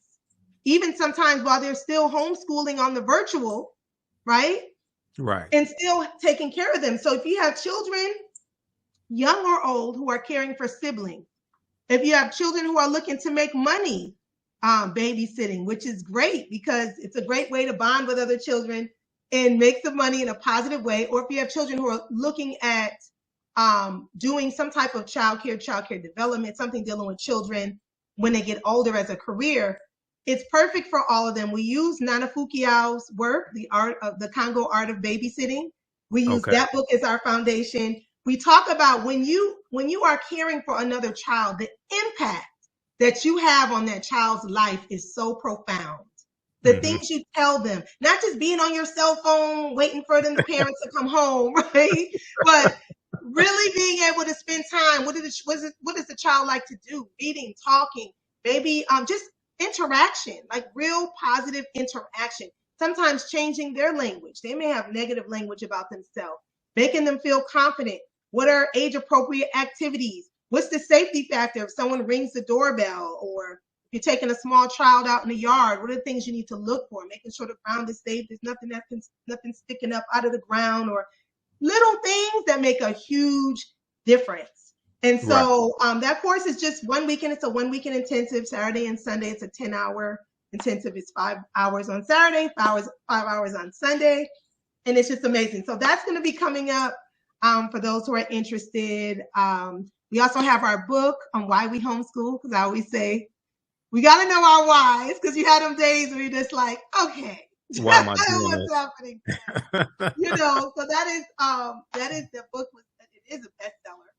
even sometimes while they're still homeschooling on the virtual, right? Right. And still taking care of them. So if you have children, young or old, who are caring for siblings, if you have children who are looking to make money babysitting, which is great because it's a great way to bond with other children and make some money in a positive way. Or if you have children who are looking at doing some type of childcare development, something dealing with children when they get older as a career, it's perfect for all of them. We use Nana Fukiao's work, the Congo Art of Babysitting. We use that book as our foundation. We talk about when you are caring for another child, the impact that you have on that child's life is so profound. The things you tell them, not just being on your cell phone, waiting for the parents to come home, right? But really being able to spend time. What does the child like to do? Reading, talking, maybe just interaction, like real positive interaction. Sometimes changing their language. They may have negative language about themselves, making them feel confident. What are age-appropriate activities? What's the safety factor if someone rings the doorbell, or if you're taking a small child out in the yard? What are the things you need to look for? Making sure the ground is safe. There's nothing sticking up out of the ground, or little things that make a huge difference. And so that course is just 1 weekend. It's a 1 weekend intensive, Saturday and Sunday. It's a 10-hour intensive. It's 5 hours on Saturday, 5 hours on Sunday. And it's just amazing. So that's going to be coming up for those who are interested. We also have our book on why we homeschool, because I always say, we got to know our whys, because you had them days where you're just like, okay, why am I doing what's happening? So that is the book. It is a bestseller,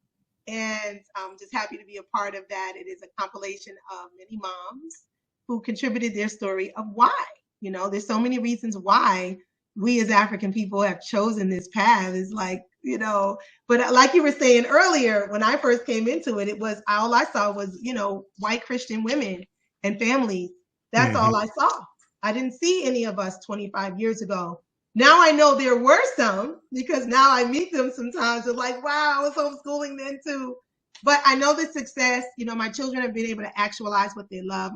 and I'm just happy to be a part of that. It is a compilation of many moms who contributed their story of why. There's so many reasons why we as African people have chosen this path. Is like, but like you were saying earlier, when I first came into it, all I saw was, white Christian women and families. That's all I saw. I didn't see any of us 25 years ago. Now I know there were some, because now I meet them sometimes. They're like, wow, I was homeschooling then too. But I know the success. My children have been able to actualize what they love.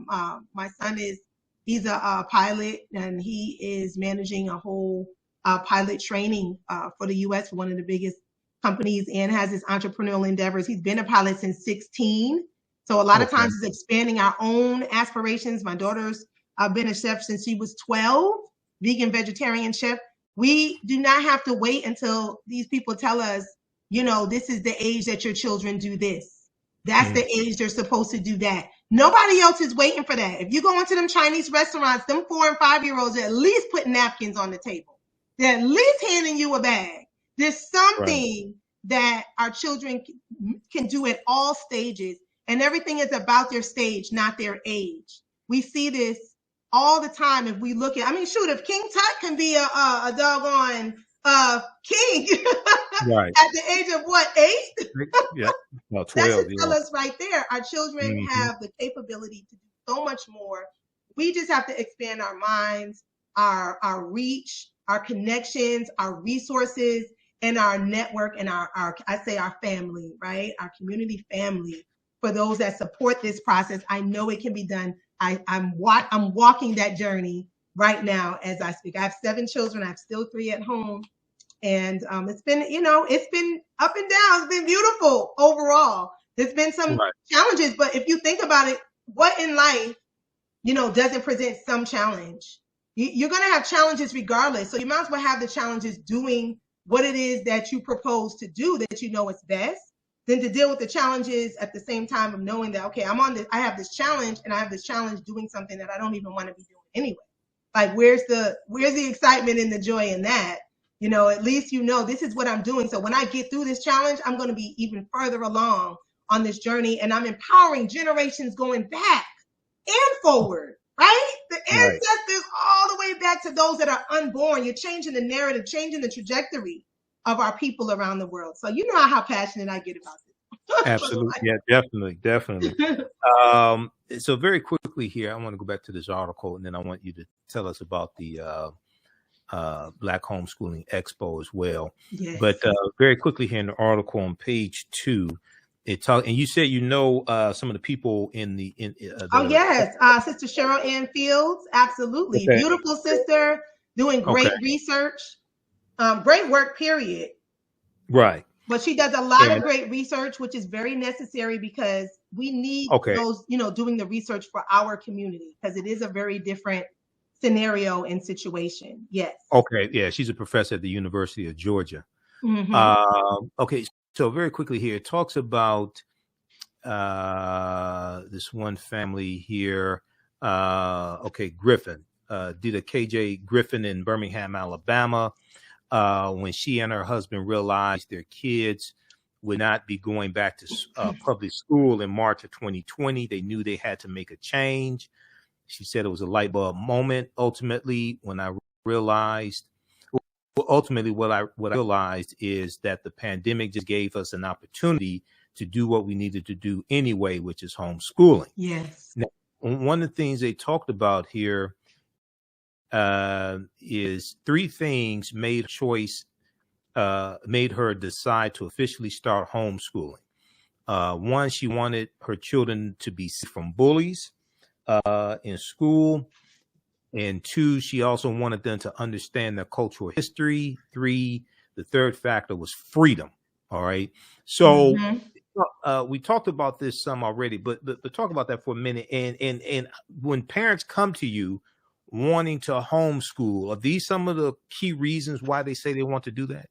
My son he's a pilot, and he is managing a whole pilot training for the U.S. for one of the biggest companies, and has his entrepreneurial endeavors. He's been a pilot since 16. So a lot of times it's expanding our own aspirations. My daughter's been a chef since she was 12, vegan, vegetarian chef. We do not have to wait until these people tell us, this is the age that your children do this. That's the age they're supposed to do that. Nobody else is waiting for that. If you go into them Chinese restaurants, them 4 and 5 year olds are at least putting napkins on the table. They're at least handing you a bag. There's something that our children can do at all stages, and everything is about their stage, not their age. We see this all the time. If we look at, if King Tut can be a doggone king at the age of what, 8? Yeah, well, 12. That should tell us right there. Our children have the capability to do so much more. We just have to expand our minds, our reach, our connections, our resources, and our network, and our family, right? Our community family. For those that support this process, I know it can be done. I'm walking that journey right now as I speak. I have 7 children. I have still 3 at home. And it's been up and down. It's been beautiful overall. There's been some challenges, but if you think about it, what in life, doesn't present some challenge? You're going to have challenges regardless. So you might as well have the challenges doing what it is that you propose to do, that is best, than to deal with the challenges at the same time of knowing that, okay, I have this challenge, and I have this challenge doing something that I don't even want to be doing anyway. Like, where's the excitement and the joy in that? At least this is what I'm doing. So when I get through this challenge, I'm going to be even further along on this journey, and I'm empowering generations going back and forward, right? The ancestors all the way back to those that are unborn. You're changing the narrative, changing the trajectory of our people around the world. So you know how passionate I get about this. Absolutely. Yeah, definitely. So very quickly here, I want to go back to this article, and then I want you to tell us about the Black Homeschooling Expo as well. Yes. But very quickly here in the article on page 2, and you said some of the people in the Sister Cheryl Ann Fields, absolutely. Okay. Beautiful sister, doing great research, great work, period. Right. But she does a lot of And great research, which is very necessary because we need okay, those, doing the research for our community because it is a very different scenario and situation. Yes. okay, yeah, she's a professor at the University of Georgia. Mm-hmm. Okay, so very quickly here, it talks about this one family here. Okay, Griffin, Dita KJ Griffin in Birmingham, Alabama. When she and her husband realized their kids would not be going back to public school in March of 2020, they knew they had to make a change. She said it was a light bulb moment. Ultimately, what I realized is that the pandemic just gave us an opportunity to do what we needed to do anyway, which is homeschooling. Yes. Now, one of the things they talked about here is 3 things made her decide to officially start homeschooling. One, she wanted her children to be safe from bullies in school. And 2, she also wanted them to understand their cultural history. 3, the third factor was freedom. All right. So we talked about this some already, but talk about that for a minute. And when parents come to you wanting to homeschool, are these some of the key reasons why they say they want to do that?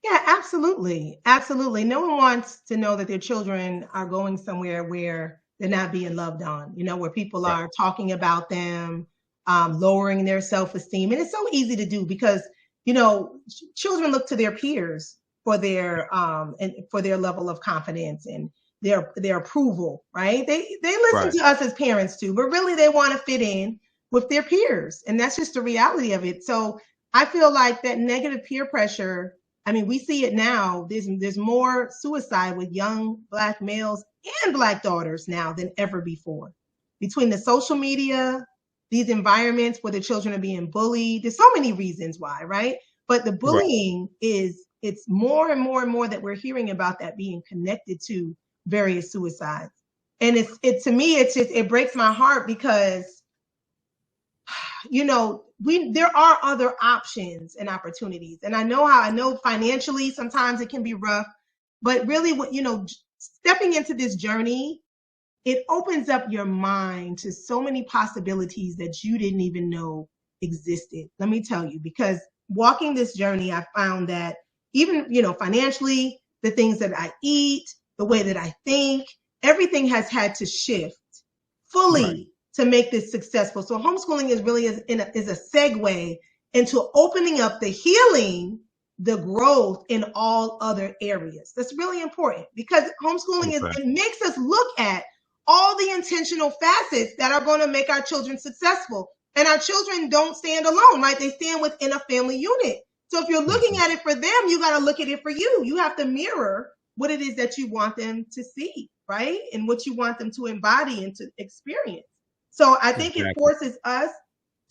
Yeah, absolutely. Absolutely. No one wants to know that their children are going somewhere where they're not being loved on, where people Right. are talking about them, lowering their self-esteem. And it's so easy to do because, children look to their peers for their and for their level of confidence and their approval, right? They listen Right. to us as parents too, but really they want to fit in with their peers. And that's just the reality of it. So I feel like that negative peer pressure, I mean, we see it now. There's more suicide with young Black males and Black daughters now than ever before. Between the social media, these environments where the children are being bullied, there's so many reasons why, right? But the Right. bullying it's more and more and more that we're hearing about that being connected to various suicides. And to me, it breaks my heart because there are other options and opportunities. And I know financially sometimes it can be rough, but really stepping into this journey, it opens up your mind to so many possibilities that you didn't even know existed. Let me tell you, because walking this journey, I found that even, financially, the things that I eat, the way that I think, everything has had to shift fully. Right. To make this successful. So homeschooling is really is a segue into opening up the healing, the growth in all other areas. That's really important because homeschooling it makes us look at all the intentional facets that are going to make our children successful. And our children don't stand alone, right? They stand within a family unit. So if you're looking at it for them, you got to look at it for you. You have to mirror what it is that you want them to see, right? And what you want them to embody and to experience. So I think it forces us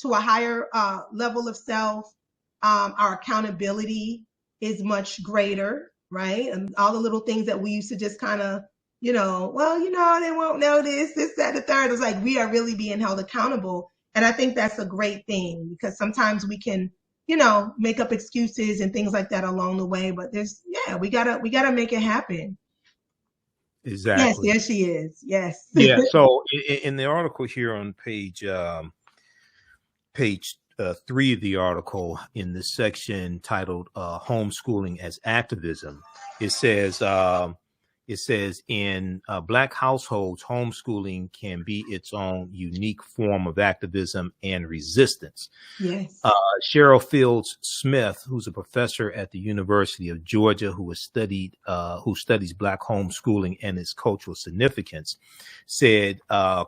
to a higher level of self. Our accountability is much greater, right? And all the little things that we used to just kind of, they won't know this, that, the third. It's like we are really being held accountable. And I think that's a great thing because sometimes we can, make up excuses and things like that along the way. But we gotta make it happen. Exactly. Yes, there she is. Yes. Yeah. So in the article here on page 3 of the article, in this section titled "Homeschooling as Activism," it says in Black households, homeschooling can be its own unique form of activism and resistance. Yes. Cheryl Fields Smith, who's a professor at the University of Georgia, who studies Black homeschooling and its cultural significance, said,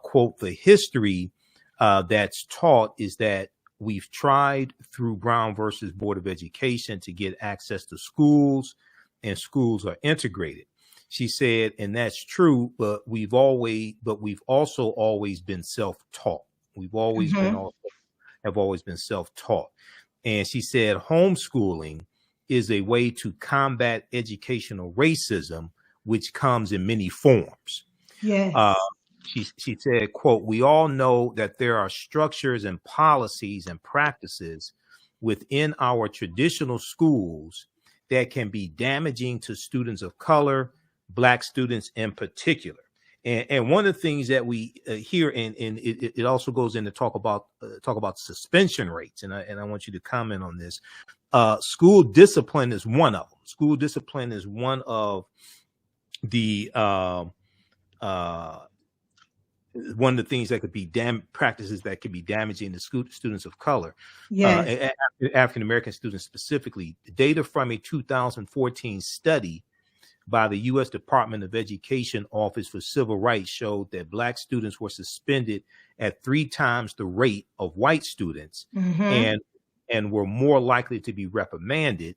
quote, "The history that's taught is that we've tried through Brown versus Board of Education to get access to schools, and schools are integrated." She said, and that's true, but we've also always been self-taught. We've always have always been self-taught. And she said, homeschooling is a way to combat educational racism, which comes in many forms. Yes. She said, quote, "We all know that there are structures and policies and practices within our traditional schools that can be damaging to students of color, Black students in particular. And one of the things that we hear, and it also goes in to talk about suspension rates, and I want you to comment on this. School discipline is one of them. School discipline is one of the one of the things that could be practices that could be damaging to students of color, African American students specifically. Data from a 2014 study by the U.S. Department of Education Office for Civil Rights showed that Black students were suspended at 3 times the rate of white students, and were more likely to be reprimanded.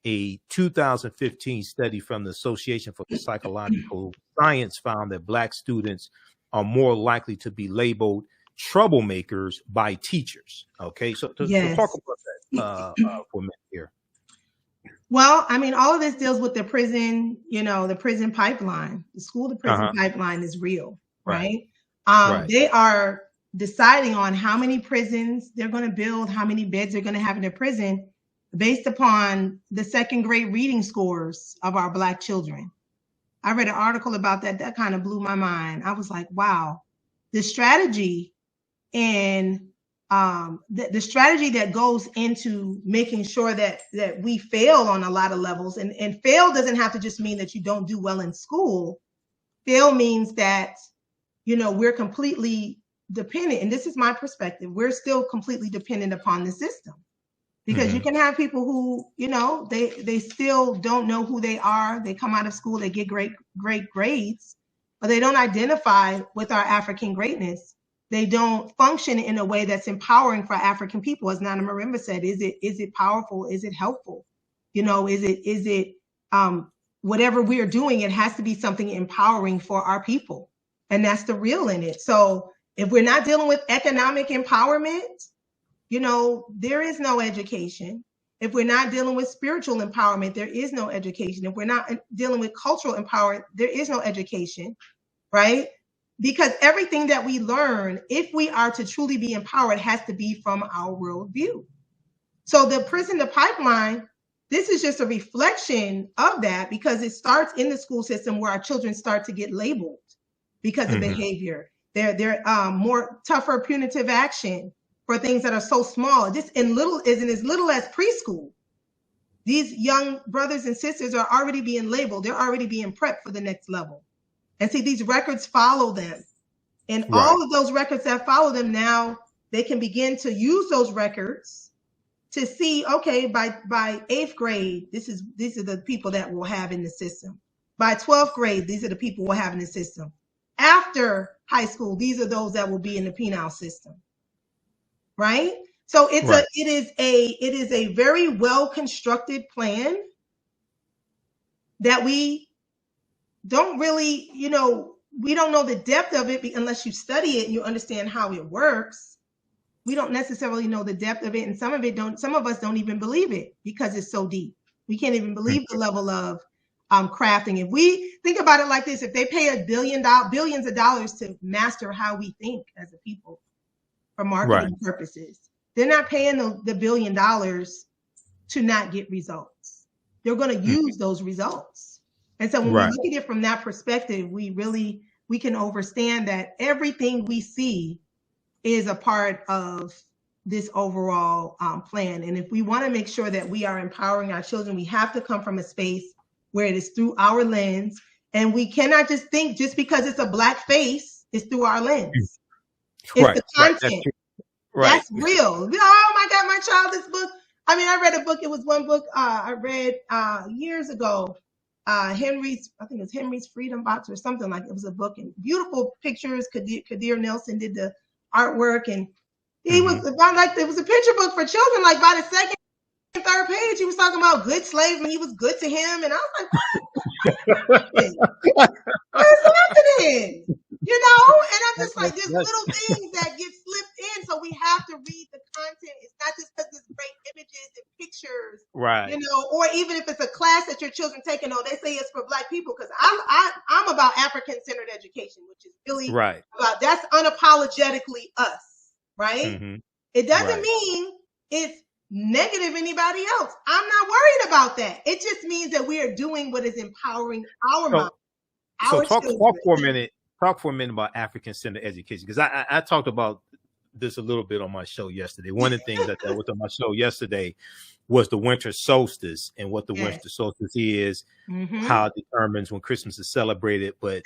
A 2015 study from the Association for Psychological Science found that Black students are more likely to be labeled troublemakers by teachers. Okay, so talk about that for a minute here. Well, I mean, all of this deals with the prison, the prison pipeline. The school to prison pipeline is real, right? They are deciding on how many prisons they're going to build, how many beds they're going to have in their prison based upon the second grade reading scores of our Black children. I read an article about that. That kind of blew my mind. I was like, wow, the strategy and the strategy that goes into making sure that we fail on a lot of levels, and fail doesn't have to just mean that you don't do well in school. Fail means that, we're completely dependent, and this is my perspective, we're still completely dependent upon the system. Because you can have people who, they still don't know who they are. They come out of school, they get great grades, but they don't identify with our African greatness. They don't function in a way that's empowering for African people. As Nana Marimba said, is it powerful? Is it helpful? Is it whatever we are doing, it has to be something empowering for our people. And that's the real in it. So if we're not dealing with economic empowerment, there is no education. If we're not dealing with spiritual empowerment, there is no education. If we're not dealing with cultural empowerment, there is no education, right? Because everything that we learn, if we are to truly be empowered, has to be from our worldview. So the prison to pipeline, this is just a reflection of that, because it starts in the school system where our children start to get labeled because of behavior. They're more tougher punitive action for things that are so small. Just as little as preschool. These young brothers and sisters are already being labeled. They're already being prepped for the next level. And see, these records follow them. And all of those records that follow them, now they can begin to use those records to see, okay, by 8th grade, these are the people that we'll have in the system. By 12th grade, these are the people we'll have in the system. After high school, these are those that will be in the penal system. Right? So it is a very well constructed plan that we don't really, we don't know the depth of it unless you study it and you understand how it works. We don't necessarily know the depth of it, and some of us don't even believe it because it's so deep. We can't even believe the level of crafting. If we think about it like this, if they pay billions of dollars to master how we think as a people for marketing purposes, they're not paying the $1 billion to not get results. They're going to use those results. And so when we look at it from that perspective, we can understand that everything we see is a part of this overall plan. And if we want to make sure that we are empowering our children, we have to come from a space where it is through our lens. And we cannot just think just because it's a Black face, it's through our lens. It's the content. That's real. Oh my God, my child, this book. I mean, I read a book. It was one book I read years ago. I think it was Henry's Freedom Box or something like it was a book, and beautiful pictures. Kadir Nelson did the artwork, and he was like, it was a picture book for children. Like by the second, third page, he was talking about good slaves and he was good to him. And I was like, what's happening? And I'm just like, there's little things that get slipped in. So we have to read the content. It's not just because it's great images and pictures, or even if it's a class that your children take, they say it's for Black people. Because I'm about African-centered education, which is really about, that's unapologetically us, right? It doesn't mean it's negative anybody else. I'm not worried about that. It just means that we are doing what is empowering our mind, so our talk children. for a minute. Talk for a minute about African-centered education, because I talked about this a little bit on my show yesterday. One of the things that was on my show yesterday was the winter solstice, and what the winter solstice is, how it determines when Christmas is celebrated. But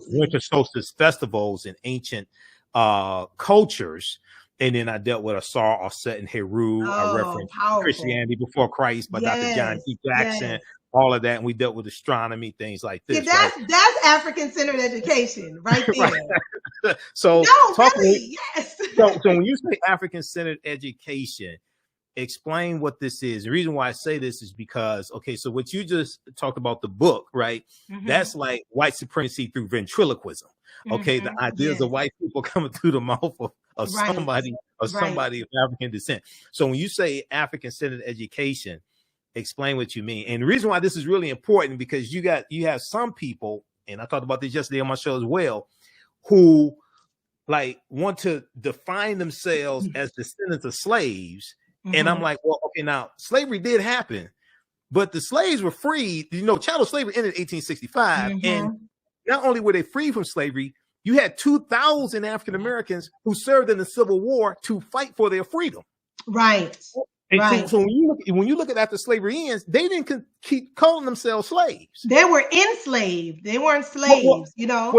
winter solstice festivals in ancient cultures. And then I dealt with Asar, Osset, and Heru. I referenced Christianity Before Christ by Dr. John T. Jackson, all of that. And we dealt with astronomy, things like this. Yeah, that's African-centered education right there. Right. So, so when you say African-centered education, explain what this is. The reason why I say this is because, so what you just talked about, the book, right? That's like white supremacy through ventriloquism. The ideas of white people coming through the mouth of somebody of African descent. So when you say African-centered education, explain what you mean. And the reason why this is really important, because you have some people, and I talked about this yesterday on my show as well, who like want to define themselves as descendants of slaves. And I'm like, well, now slavery did happen, but the slaves were freed. Chattel slavery ended in 1865. And not only were they free from slavery, you had 2,000 African Americans who served in the Civil War to fight for their freedom. Right. And so when you look at after slavery ends, they didn't keep calling themselves slaves. They were enslaved. They weren't slaves, Well,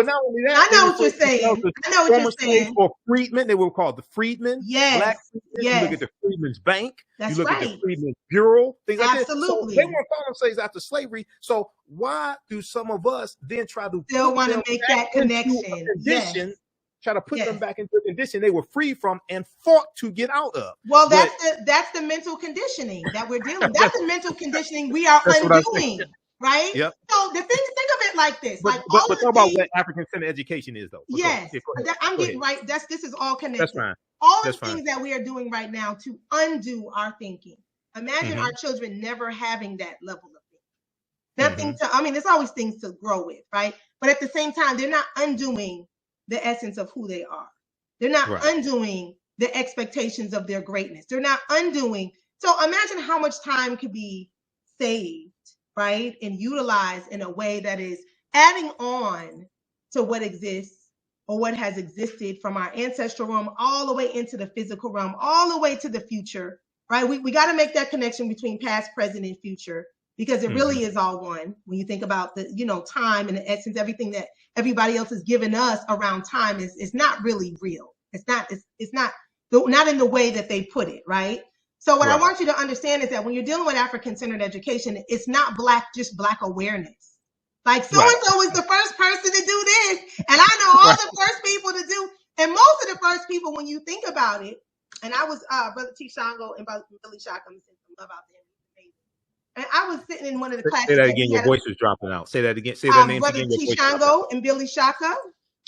not only that, I know what you're saying. I know what you're saying. Or freedmen, they were called the freedmen. Yes. You look at the Freedmen's Bank. That's you look at the Freedmen's Bureau. Things like that. Absolutely. So they weren't calling themselves after slavery. So why do some of us then try to still want to make that connection? Try to put them back into a condition they were free from and fought to get out of. Well, that's the mental conditioning that we're dealing with. That's the mental conditioning we are undoing, right? Yep. So think of it like this. But talk about what African-centered education is, though. Yes, I'm getting right. This is all connected. That's fine. All the things that we are doing right now to undo our thinking. Imagine our children never having that level of thinking. There's always things to grow with, right? But at the same time, they're not undoing the essence of who they are. They're not undoing the expectations of their greatness. They're not undoing. So imagine how much time could be saved, right? And utilized in a way that is adding on to what exists or what has existed from our ancestral realm all the way into the physical realm, all the way to the future, right? We got to make that connection between past, present, and future, because it really is all one. When you think about the, time and the essence, everything that everybody else has given us around time is not really real. It's not in the way that they put it, right? So what I want you to understand is that when you're dealing with African-centered education, it's not just Black awareness. Like so-and-so was the first person to do this, and I know all the first people to do, and most of the first people, when you think about it, and I was Brother T. Shango and Brother Billy Shaka, I'm sending some love out there. And I was sitting in one of the classes. Say that again. Your voice was dropping out. Say that again. Say that name Brother again. T. Shango and Billy Shaka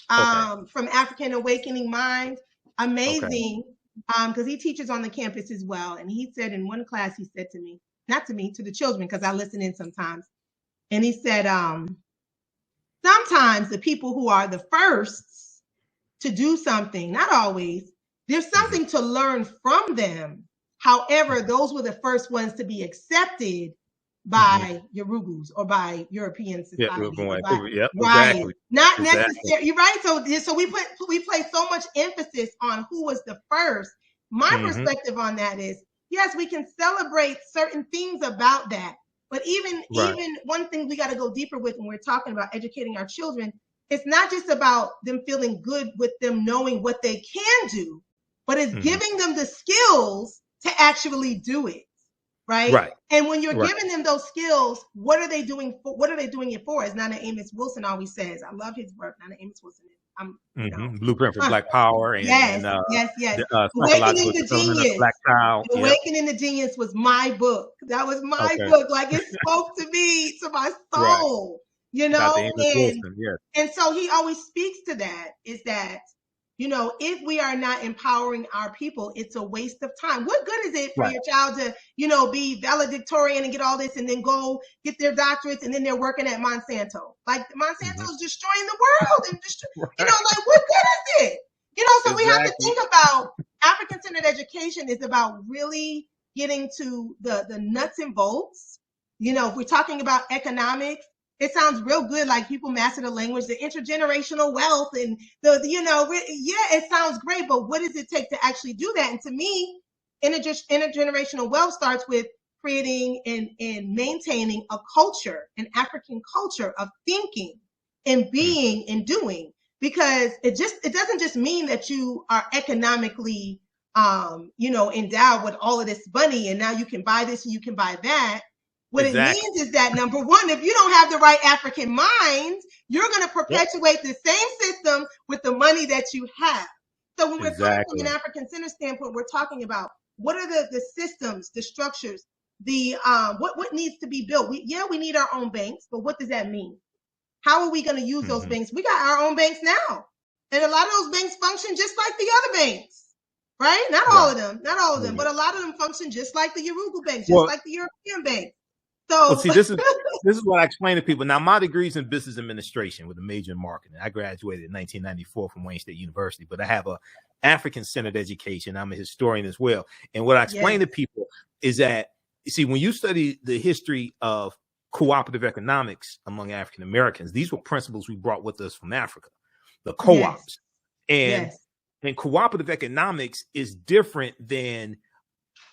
from African Awakening Mind. Amazing. Because he teaches on the campus as well. And he said in one class, he said to me, not to me, to the children, because I listen in sometimes. And he said, sometimes the people who are the first to do something, not always, there's something to learn from them. However, those were the first ones to be accepted by Yorugus or by European society. Exactly. Not necessarily. You're right. So we place so much emphasis on who was the first. My perspective on that is, yes, we can celebrate certain things about that, but even one thing we got to go deeper with when we're talking about educating our children, it's not just about them feeling good with them knowing what they can do, but it's giving them the skills to actually do it. Right. And when you're giving them those skills, what are they doing it for? As Nana Amos Wilson always says, I love his work. Nana Amos Wilson is Blueprint for Black Power and yes. Awakening the Genius. Black Child. Awakening the Genius was my book. That was my book. Like it spoke to me, to my soul. And so he always speaks to that, is that if we are not empowering our people, it's a waste of time. What good is it for your child to, be valedictorian and get all this and then go get their doctorates and then they're working at Monsanto? Like Monsanto's destroying the world and like what good is it? So we have to think about African-centered education is about really getting to the nuts and bolts. You know, if we're talking about economics, it sounds real good, like people master the language, the intergenerational wealth, and it sounds great, but what does it take to actually do that? And to me, intergenerational wealth starts with creating and maintaining a culture, an African culture of thinking and being and doing, because it doesn't just mean that you are economically endowed with all of this money and now you can buy this and you can buy that. What it means is that, number one, if you don't have the right African mind, you're going to perpetuate the same system with the money that you have. So when we're coming from an African center standpoint, we're talking about what are the systems, the structures, what needs to be built. We need our own banks, but what does that mean? How are we going to use those banks? We got our own banks now. And a lot of those banks function just like the other banks, right? Not all of them, but a lot of them function just like the Yoruba banks, just like the European banks. So see, this is what I explain to people. Now, my degree is in business administration with a major in marketing. I graduated in 1994 from Wayne State University, but I have a African-centered education. I'm a historian as well. And what I explain to people is that, you see, when you study the history of cooperative economics among African Americans, these were principles we brought with us from Africa, the co-ops. And cooperative economics is different than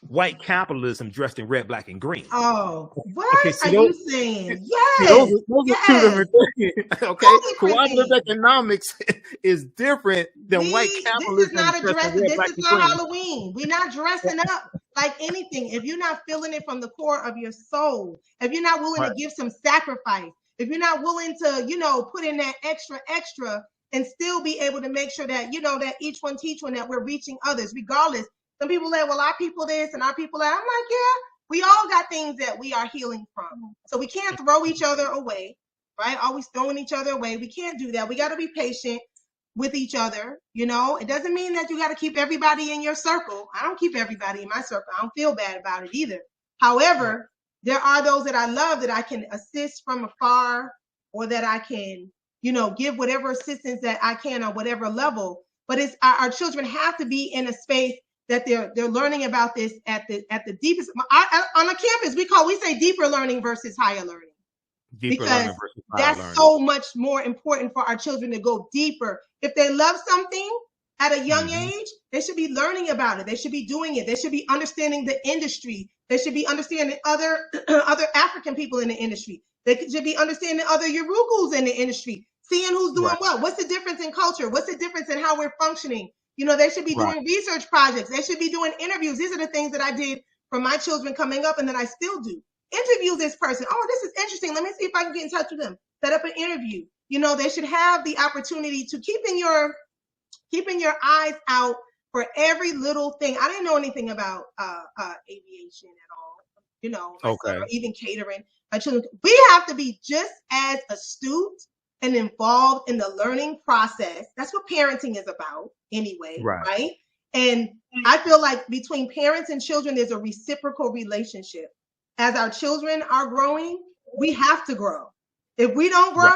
white capitalism dressed in red, black, and green. Oh, what are you saying? Yes. Those are two different things. Okay. Cooperative economics is different than white capitalism. This is not Halloween. We're not dressing up like anything. If you're not feeling it from the core of your soul, if you're not willing to give some sacrifice, if you're not willing to, put in that extra and still be able to make sure that, that each one teach one, that we're reaching others, regardless. Some people say, well, our people this and our people that. I'm like, yeah, we all got things that we are healing from. So we can't throw each other away, right? Always throwing each other away. We can't do that. We got to be patient with each other. It doesn't mean that you got to keep everybody in your circle. I don't keep everybody in my circle. I don't feel bad about it either. However, there are those that I love that I can assist from afar, or that I can, give whatever assistance that I can on whatever level. But it's our children have to be in a space that they're learning about this at the deepest. On a campus, we say deeper learning versus higher learning. Because that's so much more important for our children to go deeper. If they love something at a young age, they should be learning about it. They should be doing it. They should be understanding the industry. They should be understanding other African people in the industry. They should be understanding other Yorugus in the industry, seeing who's doing what. What's the difference in culture? What's the difference in how we're functioning? They should be doing research projects. They should be doing interviews. These are the things that I did for my children coming up and that I still do. Interview this person. Oh, this is interesting. Let me see if I can get in touch with them. Set up an interview. They should have the opportunity to keeping your eyes out for every little thing. I didn't know anything about aviation at all, or even catering. My children, we have to be just as astute and involved in the learning process. That's what parenting is about anyway, right? And I feel like between parents and children, there's a reciprocal relationship. As our children are growing, we have to grow. If we don't grow,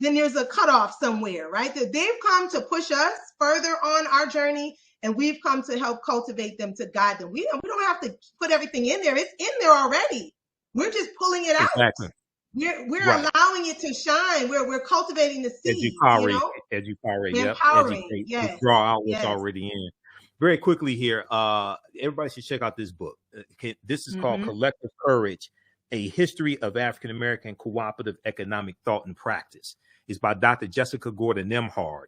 then there's a cutoff somewhere, right? That they've come to push us further on our journey, and we've come to help cultivate them, to guide them. We don't have to put everything in there. It's in there already. We're just pulling it out. Exactly. We're allowing it to shine. We're cultivating the seed. Empowering. Yes. Draw out what's already in. Very quickly here, everybody should check out this book. This is called Collective Courage: A History of African American Cooperative Economic Thought and Practice. It's by Dr. Jessica Gordon Nemhard,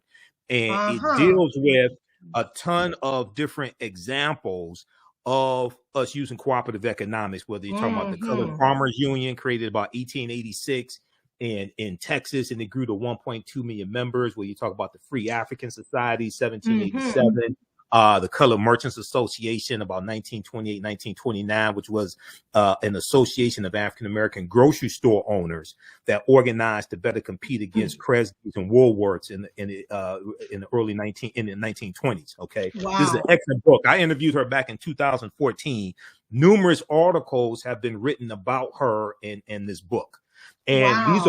and it deals with a ton of different examples of us using cooperative economics, whether you're talking about the Colored Farmers Union, created about 1886 in Texas, and it grew to 1.2 million members, where you talk about the Free African Society, 1787, the Colored Merchants Association, about 1928, 1929, which was an association of African-American grocery store owners that organized to better compete against Kresge's and Woolworths in the early 1920s. Okay. Wow. This is an excellent book. I interviewed her back in 2014. Numerous articles have been written about her in this book. And these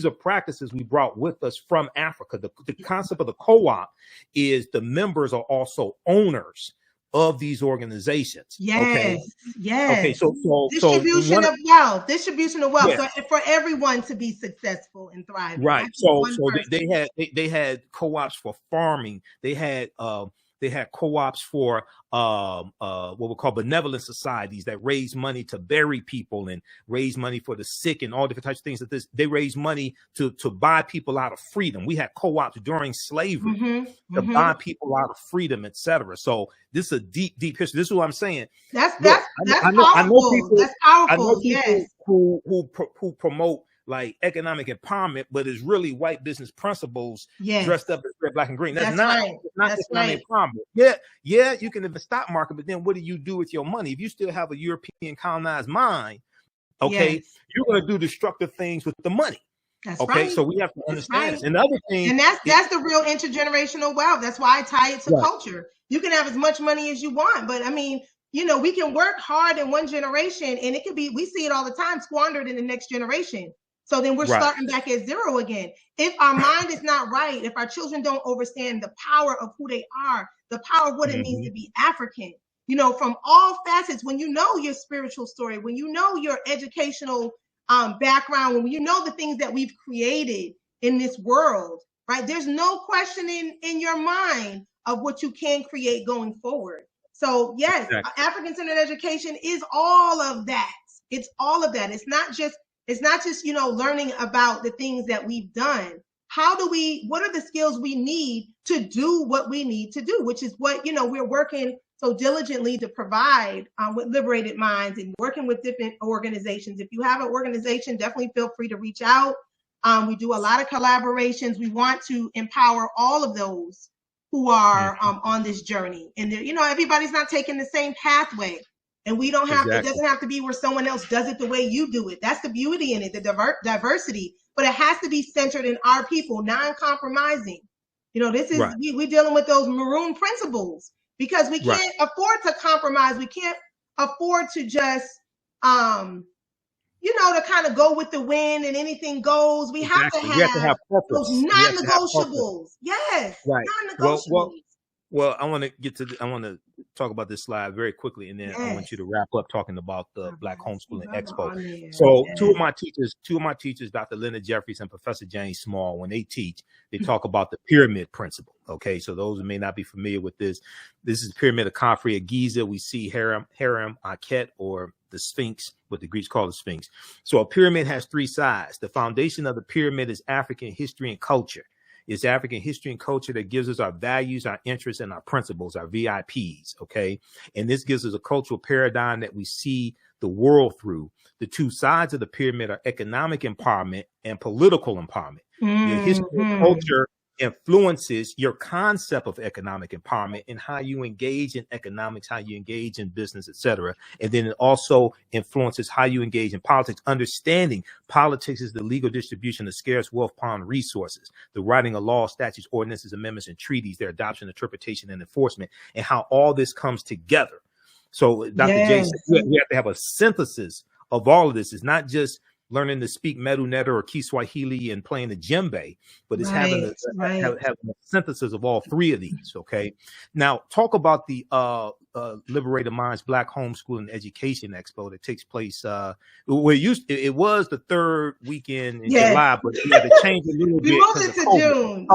are practices we brought with us from Africa. The concept of the co-op is the members are also owners of these organizations. Yes, Okay. yes. So Distribution of wealth. Distribution of wealth. yeah, So for everyone to be successful and thriving, not right. just So one they had co-ops for farming. They had co-ops for what we call benevolent societies that raise money to bury people and raise money for the sick and all different types of things. They raise money to buy people out of freedom. We had co-ops during slavery to buy people out of freedom, etc. So this is a deep history. This is what I'm saying. That's Look, powerful. I know people. That's powerful. I know people Yes. who promote like economic empowerment, but it's really white business principles dressed up as red, black, and green. That's not economic empowerment. Yeah, you can have the stock market, but then what do you do with your money? If you still have a European colonized mind, okay, you're going to do destructive things with the money. That's okay, right. so we have to understand this. And the other thing, and that's the real intergenerational wealth. That's why I tie it to culture. You can have as much money as you want, but I mean, you know, we can work hard in one generation, and it could be, we see it all the time, squandered in the next generation. So then we're starting back at zero again. If our mind is not right, if our children don't understand the power of who they are, the power of what it means to be African, you know, from all facets, when you know your spiritual story, when you know your educational background, when you know the things that we've created in this world, right? There's no question in your mind of what you can create going forward. So yes, African-centered education is all of that. It's all of that. It's not just, you know, learning about the things that we've done. What are the skills we need to do what we need to do, which is what, you know, we're working so diligently to provide with Liberated Minds and working with different organizations. If you have an organization, definitely feel free to reach out. We do a lot of collaborations. We want to empower all of those who are on this journey. And, you know, everybody's not taking the same pathway. And we don't have, it doesn't have to be where someone else does it the way you do it. That's the beauty in it, the diversity. But it has to be centered in our people, non-compromising. You know, this is, we're dealing with those maroon principles because we can't afford to compromise. We can't afford to just, you know, to kind of go with the wind and anything goes. We have to have those non-negotiables. Yes, non-negotiables. Well, I want to talk about this slide very quickly, and then I want you to wrap up talking about the Black Homeschooling Expo. So two of my teachers, Dr. Leonard Jeffries and Professor James Small, when they teach, they talk about the pyramid principle. Okay, so those who may not be familiar with this is the pyramid of Khafre of Giza. We see Harem Akhet, or the Sphinx, what the Greeks call the Sphinx. So a pyramid has three sides. The foundation of the pyramid is African history and culture. It's African history and culture that gives us our values, our interests, and our principles, our VIPs, okay? And this gives us a cultural paradigm that we see the world through. The two sides of the pyramid are economic empowerment and political empowerment. Your history and culture influences your concept of economic empowerment and how you engage in economics, how you engage in business, etc. And then it also influences how you engage in politics. Understanding politics is the legal distribution of scarce wealth upon resources, the writing of laws, statutes, ordinances, amendments, and treaties, their adoption, interpretation, and enforcement, and how all this comes together. So Dr. J said we have to have a synthesis of all of this. It's not just learning to speak Medu Neter or Kiswahili and playing the djembe, but it's having a synthesis of all three of these. Okay. Now talk about the Liberated Minds Black Homeschooling Education Expo that takes place. It was the third weekend in July, but we had to change a little bit. We moved it to June.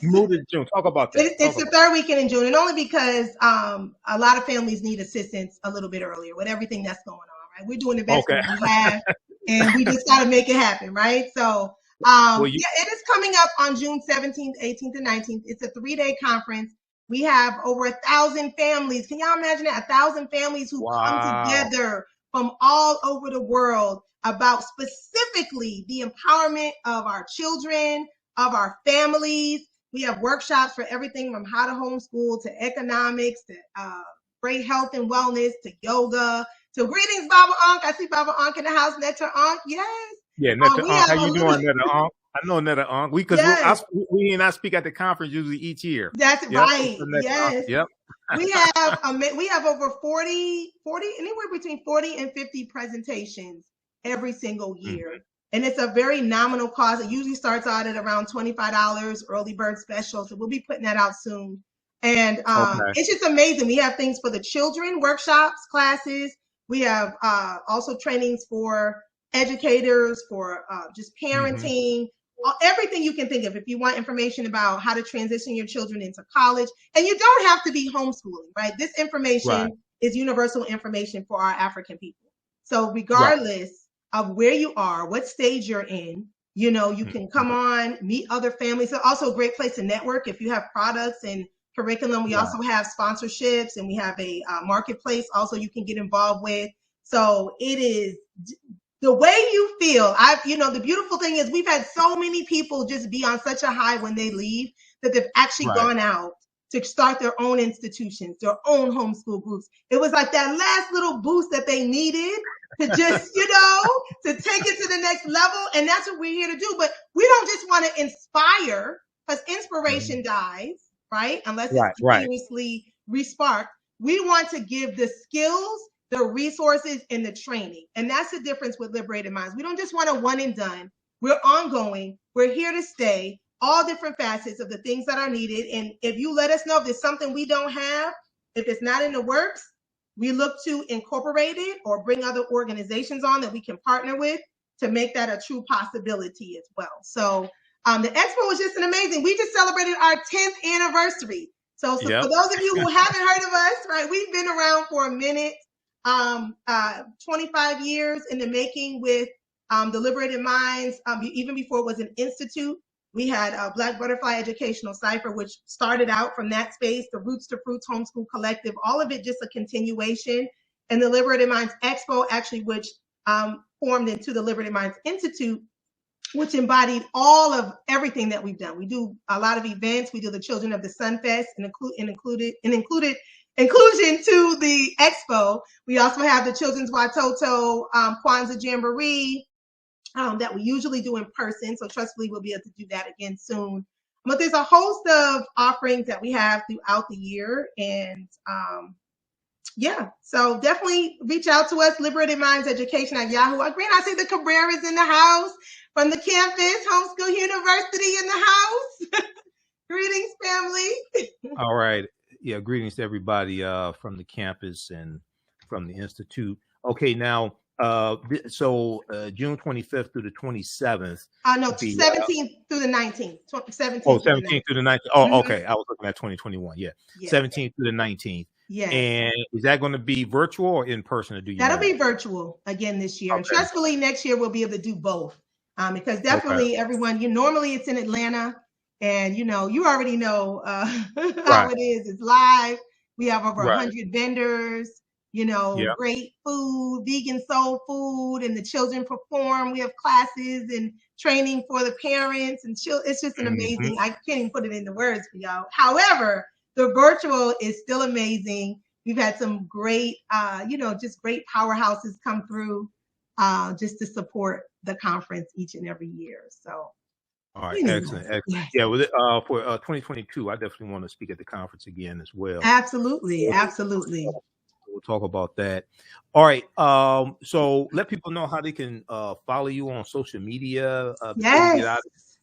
Moved it to June. Talk about that. It's the third weekend in June, and only because a lot of families need assistance a little bit earlier with everything that's going on. Right, we're doing the best we have. And we just got to make it happen, right? So, it is coming up on June 17th, 18th, and 19th. It's a 3-day conference. We have over 1,000 families. Can y'all imagine that? 1,000 families who come together from all over the world about specifically the empowerment of our children, of our families. We have workshops for everything from how to homeschool to economics to great health and wellness to yoga. So greetings, Baba Ankh. I see Baba Ankh in the house. Netta Ankh, yes. Yeah, Netta Ankh. How you doing, Netta Ankh? I know Netta Ankh. We and I speak at the conference usually each year. That's right. Yes. Yep. we have over 40, anywhere between 40 and 50 presentations every single year. And it's a very nominal cost. It usually starts out at around $25, early bird special. So we'll be putting that out soon. And Okay. it's just amazing. We have things for the children, workshops, classes. We have also trainings for educators, for just Mm-hmm. parenting, everything you can think of. If you want information about how to transition your children into college, and you don't have to be homeschooling, right? This Right. information is universal information for our African people. So Right. regardless of where you are, what stage you're in, you can Mm-hmm. come on, meet other families. It's also a great place to network if you have products and curriculum. We Right. also have sponsorships, and we have a marketplace also you can get involved with. So it is the way you feel. The beautiful thing is we've had so many people just be on such a high when they leave that they've actually Right. gone out to start their own institutions, their own homeschool groups. It was like that last little boost that they needed to just, to take it to the next level. And that's what we're here to do. But we don't just want to inspire, because Mm-hmm. inspiration dies, right? Unless it's Right. Right. continuously resparked. We want to give the skills, the resources, and the training. And that's the difference with Liberated Minds. We don't just want a one and done. We're ongoing. We're here to stay. All different facets of the things that are needed. And if you let us know if there's something we don't have, if it's not in the works, we look to incorporate it or bring other organizations on that we can partner with to make that a true possibility as well. So the Expo was just an amazing. We just celebrated our 10th anniversary. So for Yep. those of you who haven't heard of us, right, we've been around for a minute. 25 years in the making with the Liberated Minds. Even before it was an institute, we had Black Butterfly Educational Cipher, which started out from that space, the Roots to Fruits Homeschool Collective, all of it just a continuation. And the Liberated Minds Expo, actually, which formed into the Liberated Minds Institute, which embodied all of everything that we've done. We do a lot of events. We do the Children of the Sun Fest and included inclusion to the Expo. We also have the Children's Watoto Kwanzaa Jamboree that we usually do in person. So trustfully, we'll be able to do that again soon. But there's a host of offerings that we have throughout the year. And yeah, so definitely reach out to us, Liberated Minds Education at Yahoo. Great, I see the Cabrera's in the house from the campus, Homeschool University in the house. Greetings, family. All right. Yeah. Greetings to everybody from the campus and from the institute. Okay. Now, so June 25th through the 27th. No, The 17th through the 19th. 17th Oh, through the 17th 19th. through the 19th. Oh, Mhm. okay. I was looking at 2021. Yeah. Yes. 17th through the 19th. Yes. And is that going to be virtual or in person, or do you That'll know? be virtual again this year. And Okay. trustfully, next year we'll be able to do both. Because Okay. definitely everyone, normally it's in Atlanta, and you already know Right. how it is. It's live. We have over Right. 100 vendors, Yeah. great food, vegan soul food, and the children perform. We have classes and training for the parents, and it's just an Mhm. amazing. I can't even put it into words for y'all. However, the virtual is still amazing. We've had some great, just great powerhouses come through just to support the conference each and every year. So, All right. anyway, Excellent. Excellent. yes. Yeah. For 2022, I definitely want to speak at the conference again as well. Absolutely. Absolutely. We'll talk about that. All right. So let people know how they can follow you on social media before we get out. Yes.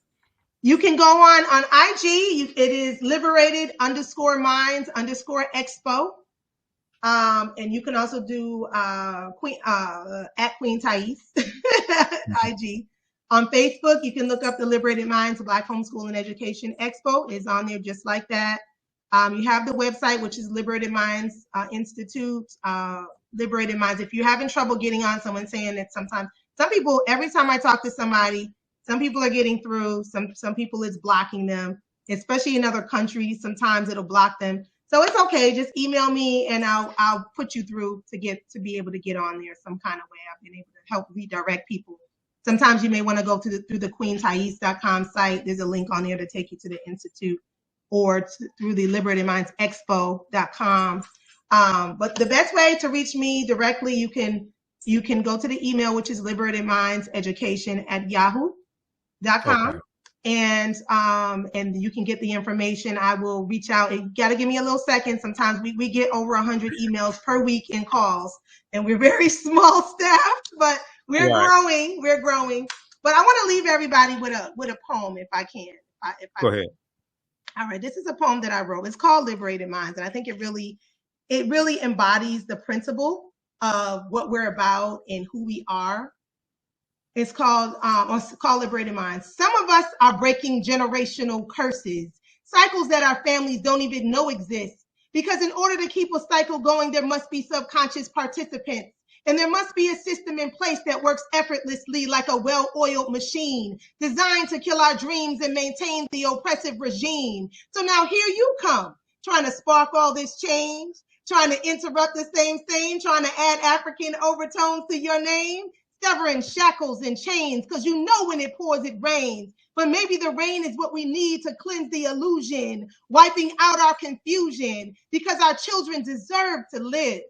You can go on IG. It is liberated_minds_expo. And you can also do Queen at Queen Taese IG. On Facebook, you can look up the Liberated Minds Black Homeschool and Education Expo. It's on there just like that. You have the website, which is Liberated Minds Institute, Liberated Minds. If you're having trouble getting on, someone saying that sometimes, some people, every time I talk to somebody, some people are getting through, some people it's blocking them, especially in other countries. Sometimes it'll block them. So it's okay. Just email me and I'll put you through to be able to get on there some kind of way. I've been able to help redirect people. Sometimes you may want to go through the queentaese.com site. There's a link on there to take you to the Institute, or through the liberatedmindsexpo.com. But the best way to reach me directly, you can go to the email, which is liberatedmindseducation@yahoo.com. Okay. And you can get the information. I will reach out. You got to give me a little second. Sometimes we get over 100 emails per week and calls, and we're very small staffed, but we're growing. We're growing. But I want to leave everybody with a poem, if I can. Go ahead. All right, this is a poem that I wrote. It's called Liberated Minds, and I think it really embodies the principle of what we're about and who we are. It's called Liberated Minds. Some of us are breaking generational curses, cycles that our families don't even know exist. Because in order to keep a cycle going, there must be subconscious participants. And there must be a system in place that works effortlessly like a well-oiled machine, designed to kill our dreams and maintain the oppressive regime. So now here you come, trying to spark all this change, trying to interrupt the same, trying to add African overtones to your name, severing shackles and chains, because you know when it pours, it rains. But maybe the rain is what we need to cleanse the illusion, wiping out our confusion, because our children deserve to live.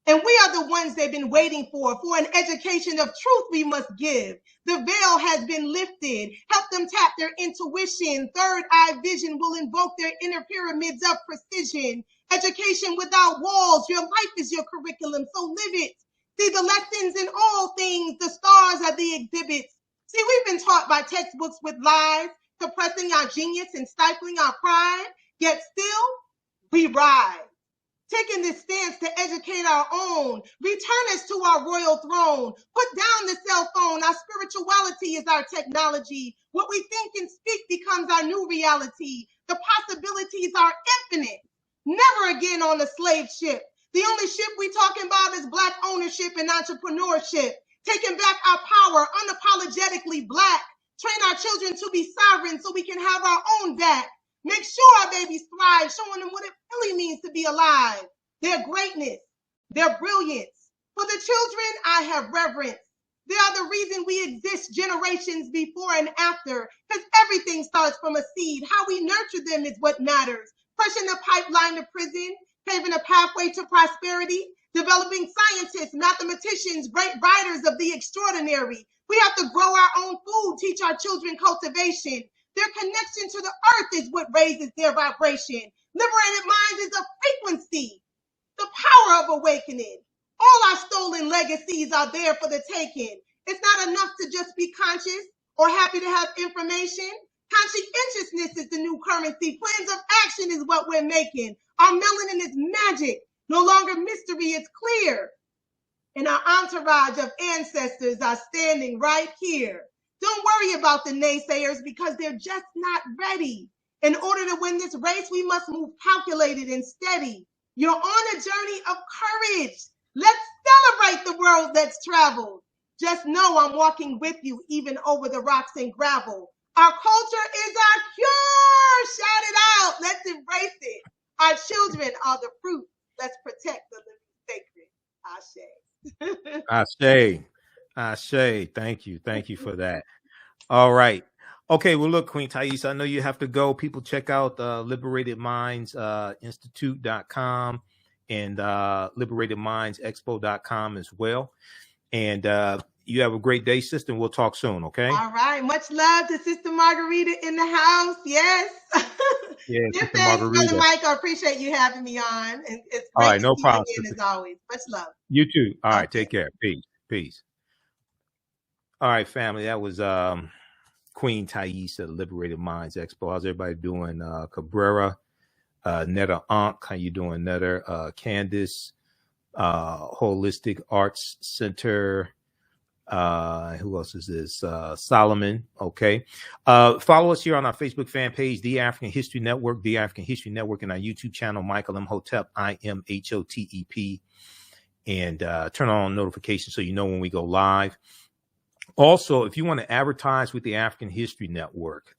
And we are the ones they've been waiting for an education of truth we must give. The veil has been lifted. Help them tap their intuition. Third eye vision will invoke their inner pyramids of precision. Education without walls. Your life is your curriculum, so live it. See the lessons in all things. The stars are the exhibits. See, we've been taught by textbooks with lies, suppressing our genius and stifling our pride. Yet still, we rise. Taking this stance to educate our own, return us to our royal throne, put down the cell phone. Our spirituality is our technology. What we think and speak becomes our new reality. The possibilities are infinite. Never again on the slave ship. The only ship we talking about is Black ownership and entrepreneurship. Taking back our power, unapologetically Black. Train our children to be sovereign so we can have our own back. Make sure our babies thrive, showing them what it really means to be alive, their greatness, their brilliance. For the children, I have reverence. They are the reason we exist generations before and after, because everything starts from a seed. How we nurture them is what matters. Pushing the pipeline to prison, paving a pathway to prosperity, developing scientists, mathematicians, great writers of the extraordinary. We have to grow our own food, teach our children cultivation. Their connection to the earth is what raises their vibration. Liberated minds is a frequency, the power of awakening. All our stolen legacies are there for the taking. It's not enough to just be conscious or happy to have information. Conscientiousness is the new currency. Plans of action is what we're making. Our melanin is magic. No longer mystery, it's clear. And our entourage of ancestors are standing right here. Don't worry about the naysayers because they're just not ready. In order to win this race, we must move calculated and steady. You're on a journey of courage. Let's celebrate the world that's traveled. Just know I'm walking with you even over the rocks and gravel. Our culture is our cure. Shout it out. Let's embrace it. Our children are the fruit. Let's protect the living sacred. Ashe. Ashe. Thank you. Thank you for that. All right. Okay. Well, look, Queen Taese, I know you have to go. People check out Liberated Minds Institute.com and Liberated Minds Expo.com as well. And you have a great day, sister, and we'll talk soon, okay? All right. Much love to Sister Margarita in the house. Yes. Yeah, Sister Margarita. Brother Mike, I appreciate you having me on. And it's great all right, no problem, again, as always. Much love. You too. All right, take care. Peace. All right, family. That was Queen Taese at Liberated Minds Expo. How's everybody doing? Cabrera, Netta Ankh. How you doing, Netta? Candace, Holistic Arts Center. Who else is this? Solomon. Okay. Follow us here on our Facebook fan page, The African History Network, The African History Network, and our YouTube channel, Michael Imhotep, IMHOTEP. And turn on notifications so you know when we go live. Also, if you want to advertise with the African History Network,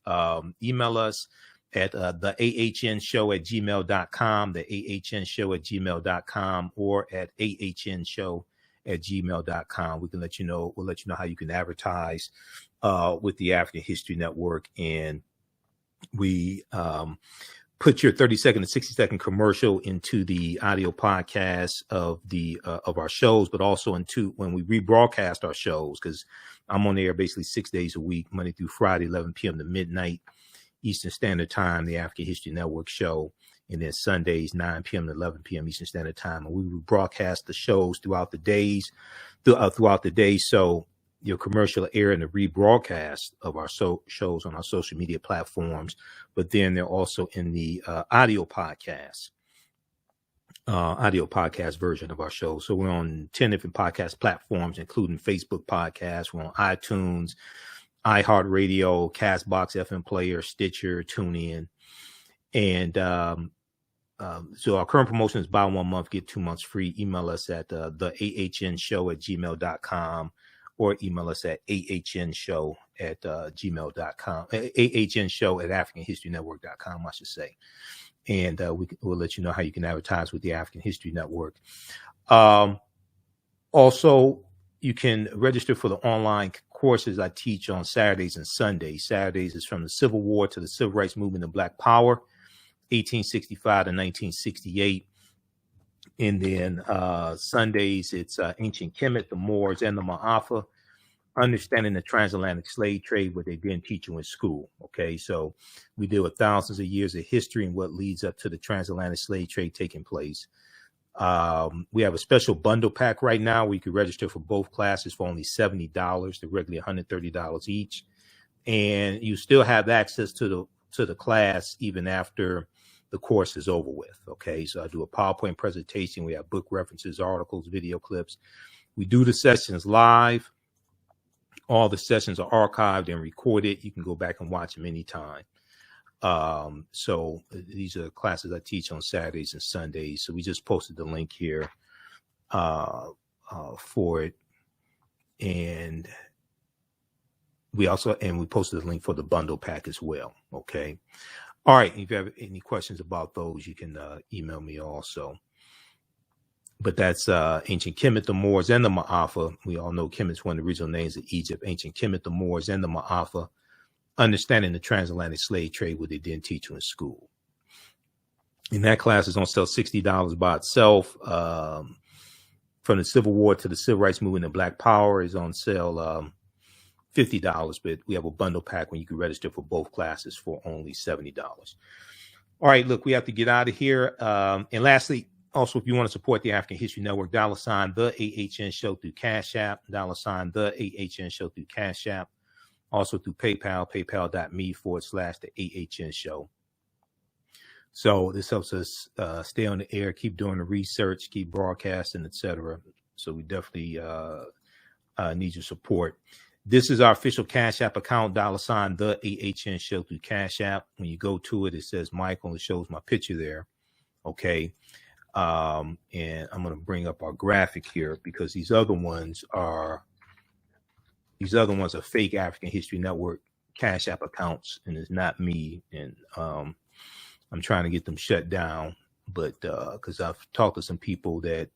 email us at TheAHNShow@gmail.com, TheAHNShow@gmail.com, or at AHNShow@gmail.com. We'll let you know how you can advertise with the African History Network. And we put your 30-second to 60-second commercial into the audio podcast of our shows, but also into when we rebroadcast our shows, because I'm on the air basically 6 days a week, Monday through Friday, 11 p.m. to midnight Eastern Standard Time, the African History Network show, and then Sundays 9 p.m. to 11 p.m. Eastern Standard Time. And we rebroadcast the shows throughout the day. So your commercial air and the rebroadcast of our shows on our social media platforms, but then they're also in the audio podcast version of our show. So we're on 10 different podcast platforms, including Facebook podcasts. We're on iTunes, iHeartRadio, Castbox, FM Player, Stitcher, TuneIn. And so our current promotion is buy 1 month, get 2 months free. Email us at theahnshow@gmail.com or email us at ahnshow@gmail.com, ahnshow@africanhistorynetwork.com, I should say. And we'll let you know how you can advertise with the African History Network. Also, you can register for the online courses I teach on Saturdays and Sundays. Saturdays is from the Civil War to the Civil Rights Movement and Black Power, 1865 to 1968. And then Sundays, it's Ancient Kemet, the Moors, and the Ma'afa, understanding the transatlantic slave trade, what they didn't teach you in school. Okay, so we deal with thousands of years of history and what leads up to the transatlantic slave trade taking place. We have a special bundle pack right now where you can register for both classes for only $70. They're regularly $130 each. And you still have access to the class even after the course is over with. Okay, so I do a PowerPoint presentation. We have book references, articles, video clips. We do the sessions live. All the sessions are archived and recorded. You can go back and watch them anytime. So these are classes I teach on Saturdays and Sundays. So we just posted the link here for it. And we posted the link for the bundle pack as well. Okay. All right. If you have any questions about those, you can email me also. But that's Ancient Kemet, the Moors, and the Ma'afa. We all know Kemet's one of the original names of Egypt. Ancient Kemet, the Moors, and the Ma'afa. Understanding the transatlantic slave trade, what they didn't teach you in school. And that class is on sale $60 by itself. From the Civil War to the Civil Rights Movement and Black Power is on sale $50, but we have a bundle pack when you can register for both classes for only $70. All right, look, we have to get out of here. And lastly, also, if you want to support the African History Network, $ the AHN Show through Cash App, $ the AHN Show through Cash App, also through PayPal, paypal.me/the AHN Show. So this helps us stay on the air, keep doing the research, keep broadcasting, etc. So we definitely need your support. This is our official Cash App account, $ the AHN Show through Cash App. When you go to it, it says Michael and it shows my picture there. Okay. And I'm going to bring up our graphic here because these other ones are fake African History Network Cash App accounts, and it's not me. And I'm trying to get them shut down, but because I've talked to some people that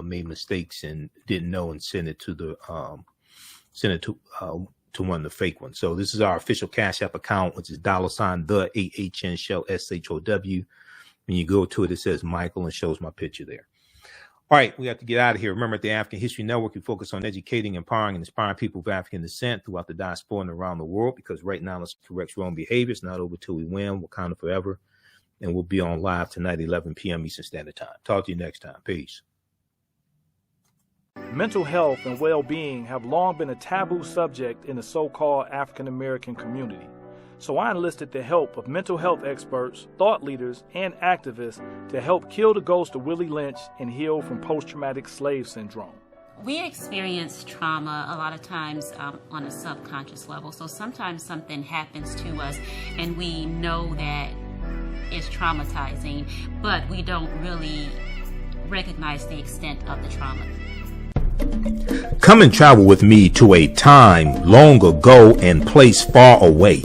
made mistakes and didn't know and sent it to one of the fake ones. So this is our official Cash App account, which is $ the AHN Show SHOW. When you go to it, it says Michael and shows my picture there. All right, we have to get out of here. Remember, at the African History Network, we focus on educating, empowering, and inspiring people of African descent throughout the diaspora and around the world, because right now, let's correct wrong behavior. It's not over till we win. Wakanda forever. And we'll be on live tonight, 11 p.m. Eastern Standard Time. Talk to you next time. Peace. Mental health and well-being have long been a taboo subject in the so-called African American community. So I enlisted the help of mental health experts, thought leaders, and activists to help kill the ghost of Willie Lynch and heal from post-traumatic slave syndrome. We experience trauma a lot of times on a subconscious level. So sometimes something happens to us and we know that it's traumatizing, but we don't really recognize the extent of the trauma. Come and travel with me to a time long ago and place far away.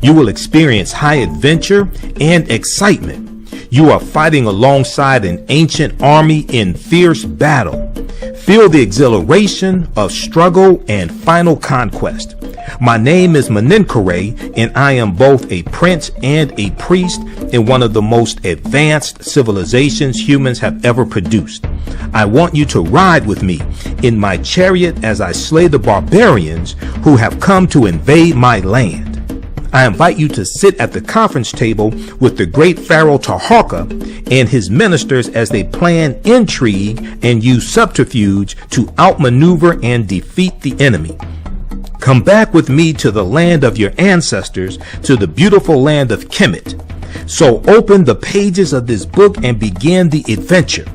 You will experience high adventure and excitement. You are fighting alongside an ancient army in fierce battle. Feel the exhilaration of struggle and final conquest. My name is Menenkere, and I am both a prince and a priest in one of the most advanced civilizations humans have ever produced. I want you to ride with me in my chariot as I slay the barbarians who have come to invade my land. I invite you to sit at the conference table with the great Pharaoh Taharka and his ministers as they plan intrigue and use subterfuge to outmaneuver and defeat the enemy. Come back with me to the land of your ancestors, to the beautiful land of Kemet. So open the pages of this book and begin the adventure.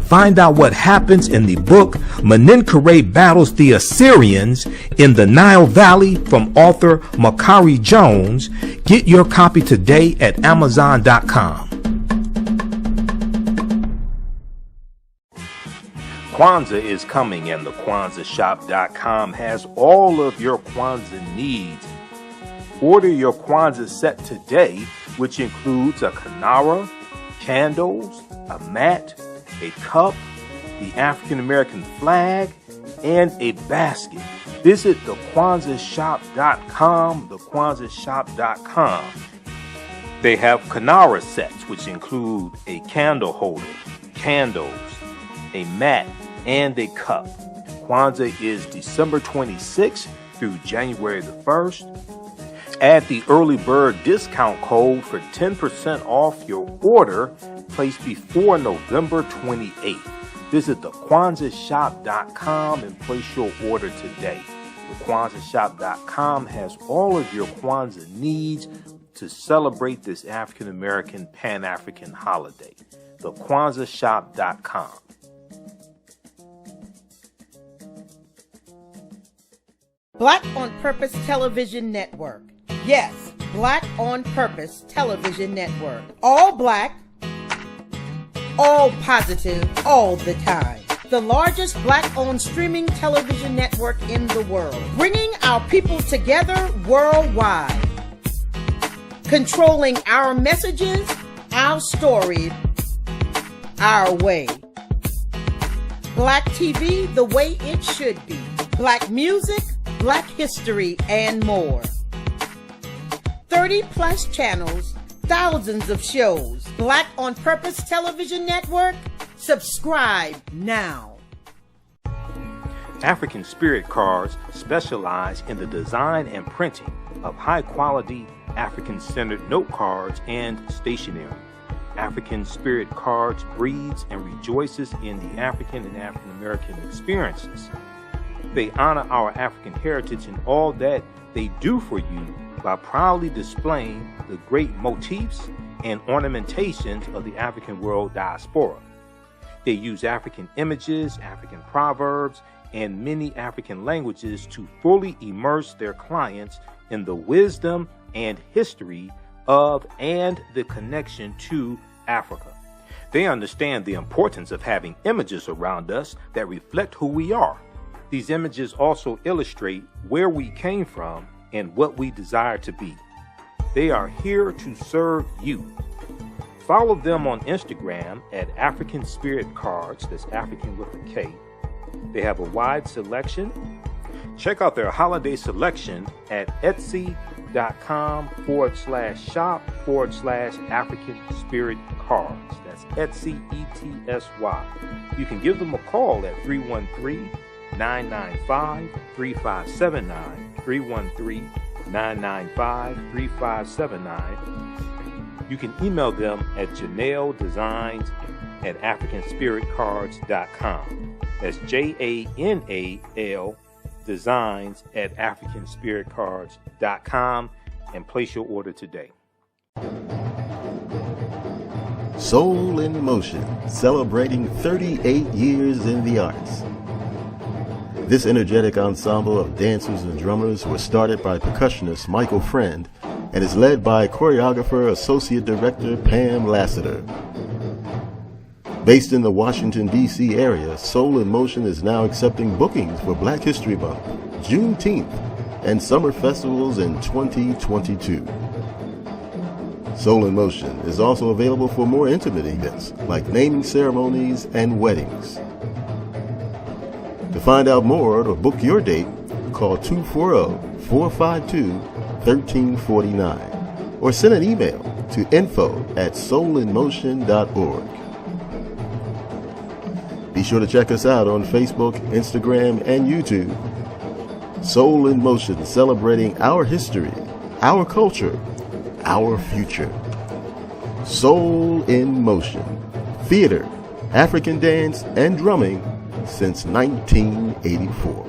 Find out what happens in the book Menenkhare Battles the Assyrians in the Nile Valley from author Makari Jones. Get your copy today at Amazon.com. Kwanzaa is coming, and the TheAHNShow.com has all of your Kwanzaa needs. Order your Kwanzaa set today, which includes a kinara, candles, a mat, a cup, the African American flag, and a basket. Visit TheAHNShow.com, TheAHNShow.com. They have kinara sets, which include a candle holder, candles, a mat, and a cup. Kwanzaa is December 26th through January the 1st. Add the early bird discount code for 10% off your order placed before November 28th. Visit TheAHNShow.com and place your order today. TheAHNShow.com has all of your Kwanzaa needs to celebrate this African American Pan-African holiday. TheAHNShow.com. Black on Purpose Television Network. Yes, Black on Purpose Television Network. All black, all positive, all the time. The largest black-owned streaming television network in the world. Bringing our people together worldwide. Controlling our messages, our stories, our way. Black TV the way it should be. Black music, Black history, and more. 30 plus channels, thousands of shows. Black on Purpose Television Network. Subscribe now. African Spirit Cards specialize in the design and printing of high-quality African-centered note cards and stationery. African Spirit Cards breeds and rejoices in the African and African American experiences. They honor our African heritage in all that they do for you by proudly displaying the great motifs and ornamentations of the African world diaspora. They use African images, African proverbs, and many African languages to fully immerse their clients in the wisdom and history of and the connection to Africa. They understand the importance of having images around us that reflect who we are. These images also illustrate where we came from and what we desire to be. They are here to serve you. Follow them on Instagram at African Spirit Cards, that's African with a K. They have a wide selection. Check out their holiday selection at Etsy.com/shop/African Spirit Cards. That's Etsy, ETSY. You can give them a call at 313-995-3579, 313-995-3579. You can email them at janeldesigns@africanspiritcards.com. That's JANAL designs@africanspiritcards.com and place your order today. Soul in Motion, celebrating 38 years in the arts. This energetic ensemble of dancers and drummers was started by percussionist Michael Friend and is led by choreographer Associate Director Pam Lassiter. Based in the Washington, D.C. area, Soul in Motion is now accepting bookings for Black History Month, Juneteenth, and summer festivals in 2022. Soul in Motion is also available for more intimate events like naming ceremonies and weddings. To find out more or to book your date, call 240-452-1349 or send an email to info@soulinmotion.org. Be sure to check us out on Facebook, Instagram, and YouTube. Soul in Motion, celebrating our history, our culture, our future. Soul in Motion. Theater, African dance, and drumming since 1984.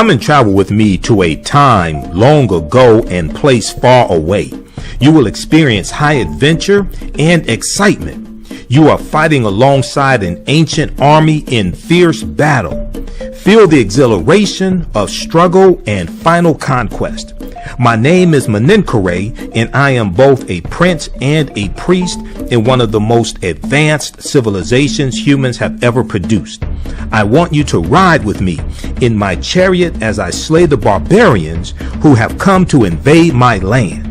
Come and travel with me to a time long ago and place far away. You will experience high adventure and excitement. You are fighting alongside an ancient army in fierce battle. Feel the exhilaration of struggle and final conquest. My name is Maninkere, and I am both a prince and a priest in one of the most advanced civilizations humans have ever produced. I want you to ride with me in my chariot as I slay the barbarians who have come to invade my land.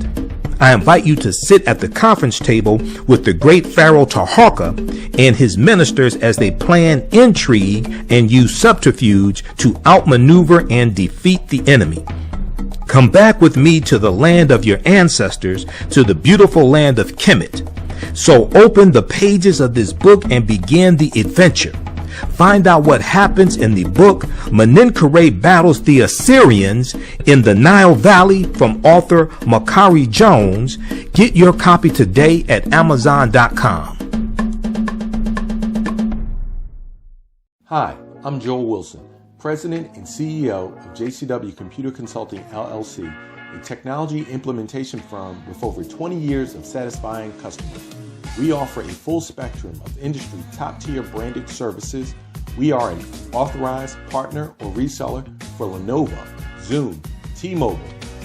I invite you to sit at the conference table with the great Pharaoh Taharka and his ministers as they plan intrigue and use subterfuge to outmaneuver and defeat the enemy. Come back with me to the land of your ancestors, to the beautiful land of Kemet. So open the pages of this book and begin the adventure. Find out what happens in the book Maninkere Battles the Assyrians in the Nile Valley from author Makari Jones. Get your copy today at Amazon.com. Hi, I'm Joel Wilson, President and CEO of JCW Computer Consulting LLC, a technology implementation firm with over 20 years of satisfying customers. We offer a full spectrum of industry top-tier branded services. We are an authorized partner or reseller for Lenovo, Zoom, T-Mobile,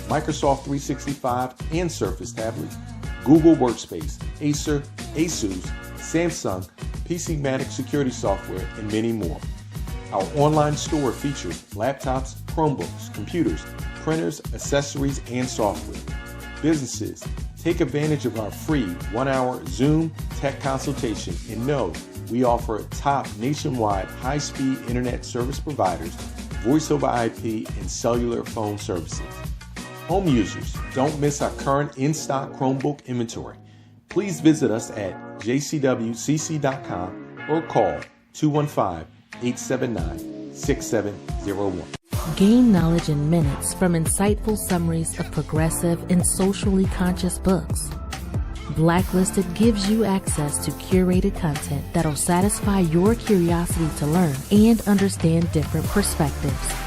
Microsoft 365 and Surface tablets, Google Workspace, Acer, Asus, Samsung, PCmatic security software, and many more. Our online store features laptops, Chromebooks, computers, printers, accessories, and software. Businesses, take advantage of our free 1-hour Zoom tech consultation and know we offer top nationwide high-speed internet service providers, voice over IP, and cellular phone services. Home users, don't miss our current in-stock Chromebook inventory. Please visit us at jcwcc.com or call 215-879-6701. Gain knowledge in minutes from insightful summaries of progressive and socially conscious books. Blacklisted gives you access to curated content that'll satisfy your curiosity to learn and understand different perspectives.